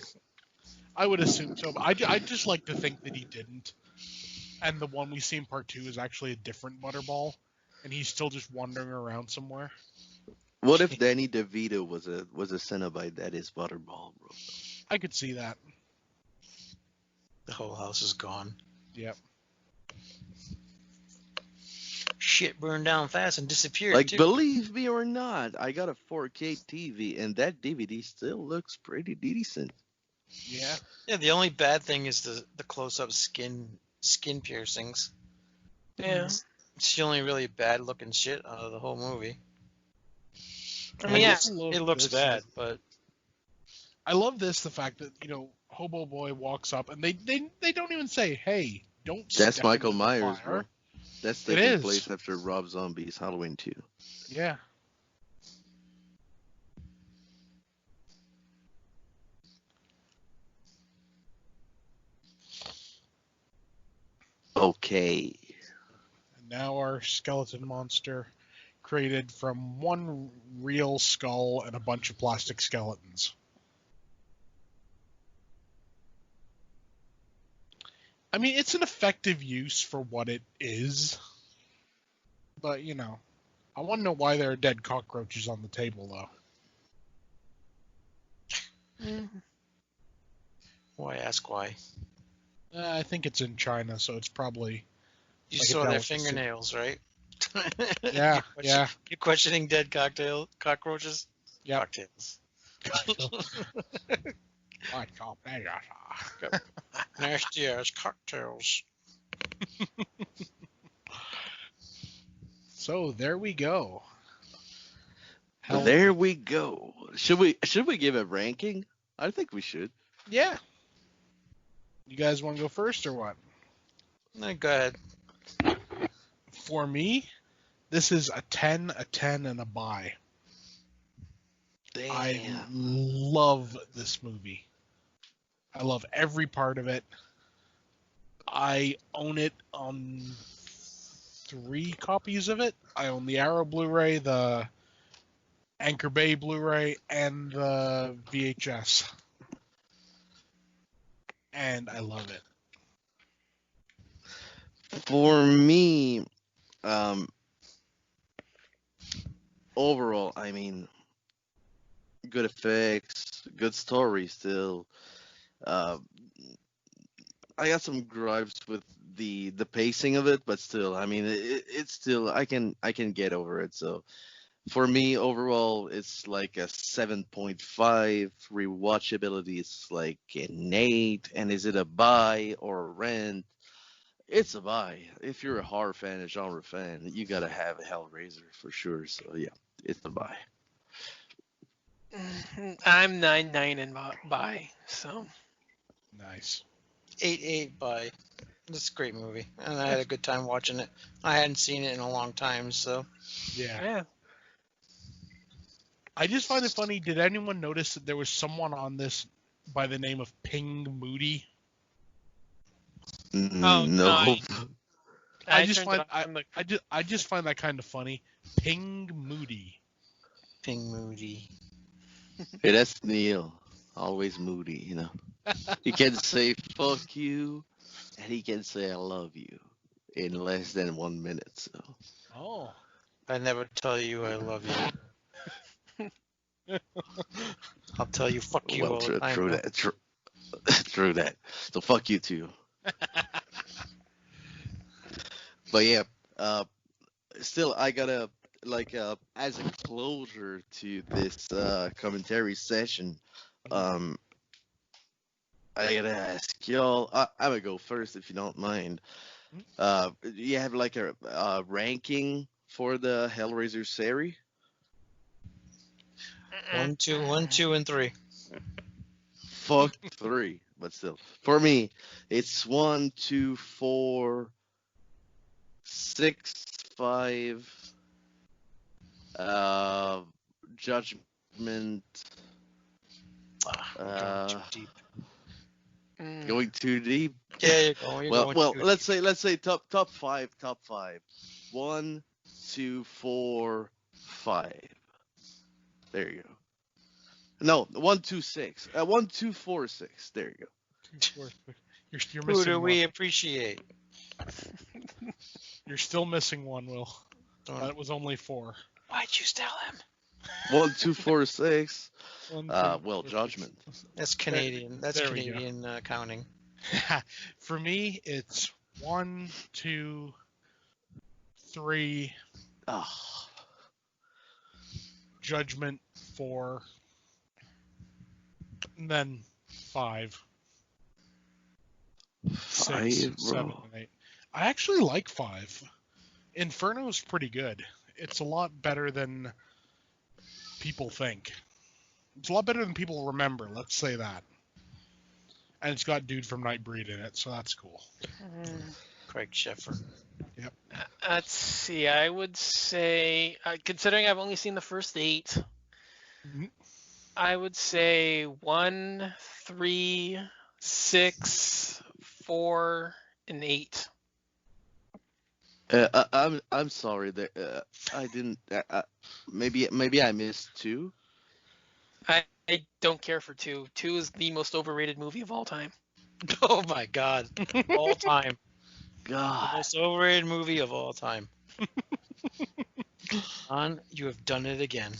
I would assume so, but I just like to think that he didn't. And the one we see in part 2 is actually a different Butterball, and he's still just wandering around somewhere. What if Danny DeVito was a Cenobite that is Butterball, bro? I could see that. The whole house is gone. Yep. Shit burned down fast and disappeared. Like, too. believe me or not, I got a 4K TV, and that DVD still looks pretty decent. Yeah. Yeah, the only bad thing is the close-up skin piercings. Yeah. It's the only really bad looking shit out of the whole movie. I mean, yeah. It looks bad, but I love the fact that, Hobo Boy walks up and they don't even say, "Hey, don't." That's step Michael into the Myers, fire." bro. That's It taking is. place after Rob Zombie's Halloween 2. Yeah. Okay. And now our skeleton monster, created from one real skull and a bunch of plastic skeletons. I mean, it's an effective use for what it is. But, you know, I want to know why there are dead cockroaches on the table, though. Why ask why? I think it's in China, so it's probably... You like a saw their delicacy. fingernails, right? Yeah, yeah. You're questioning dead cockroaches? Yep. Cocktails. Nasty ass cocktails. So there we go. There we go. Should we give a ranking? I think we should. Yeah. You guys want to go first or what? No, go ahead. For me, this is a 10, and a buy. Damn. I love this movie. I love every part of it. I own it on 3 copies of it. I own the Arrow Blu-ray, the Anchor Bay Blu-ray, and the VHS. And I love it. For me, overall, I mean, good effects, good story still. I got some gripes with the pacing of it, but still, I mean, it's still I can get over it. So for me, overall, it's like a 7.5. Rewatchability is like an 8. And is it a buy or a rent? It's a buy. If you're a horror fan, a genre fan, you gotta have a Hellraiser for sure. So yeah, it's a buy. I'm 9-9 and buy. So Nice. 8-8 by. It's a great movie, and I had a good time watching it. I hadn't seen it in a long time, so. Yeah. I just find it funny. Did anyone notice that there was someone on this by the name of Ping Moody? Oh, No. I just find that kind of funny. Ping Moody. Ping Moody. Hey, that's Neil. Always moody, you know. He can say fuck you, and he can say I love you in less than 1 minute. So. Oh. I never tell you I love you. I'll tell you fuck you all the time. True that. True that. So fuck you too. But yeah, still I gotta as a closure to this commentary session, I gotta ask y'all. I'm gonna go first if you don't mind. You have like a ranking for the Hellraiser series? 1, 2, and 3. Fuck 3, but still, for me, it's 1, 2, 4, 6, 5. Judgment. Going too deep. Going too deep. Yeah, you're going Well, too let's say top 5. 1, 2, 4, 5. There you go. No, 1, 2, 6. 1, 2, 4, 6. There you go. You're Who missing do one. we appreciate? You're still missing one, Will. Oh. That was only 4. Why'd you tell him? 1, 2, 4, 6. 1, 2, Well, 4, Judgment. That's Canadian. That's there we go. Canadian counting. For me, it's 1, 2, 3. Oh. Judgment 4. And then 5. 6, 7, and 8. I actually like 5. Inferno's pretty good. It's a lot better than people think. It's a lot better than people remember, let's say that. And it's got dude from Nightbreed in it, so that's cool. Craig Sheffer. Yep. Let's see. I would say, considering I've only seen the first 8, Mhm. I would say 1, 3, 6, 4, and 8. I'm sorry that I didn't. Maybe I missed two. I don't care for two. Two is the most overrated movie of all time. Oh my God, all time, the God. most overrated movie of all time. On, you have done it again.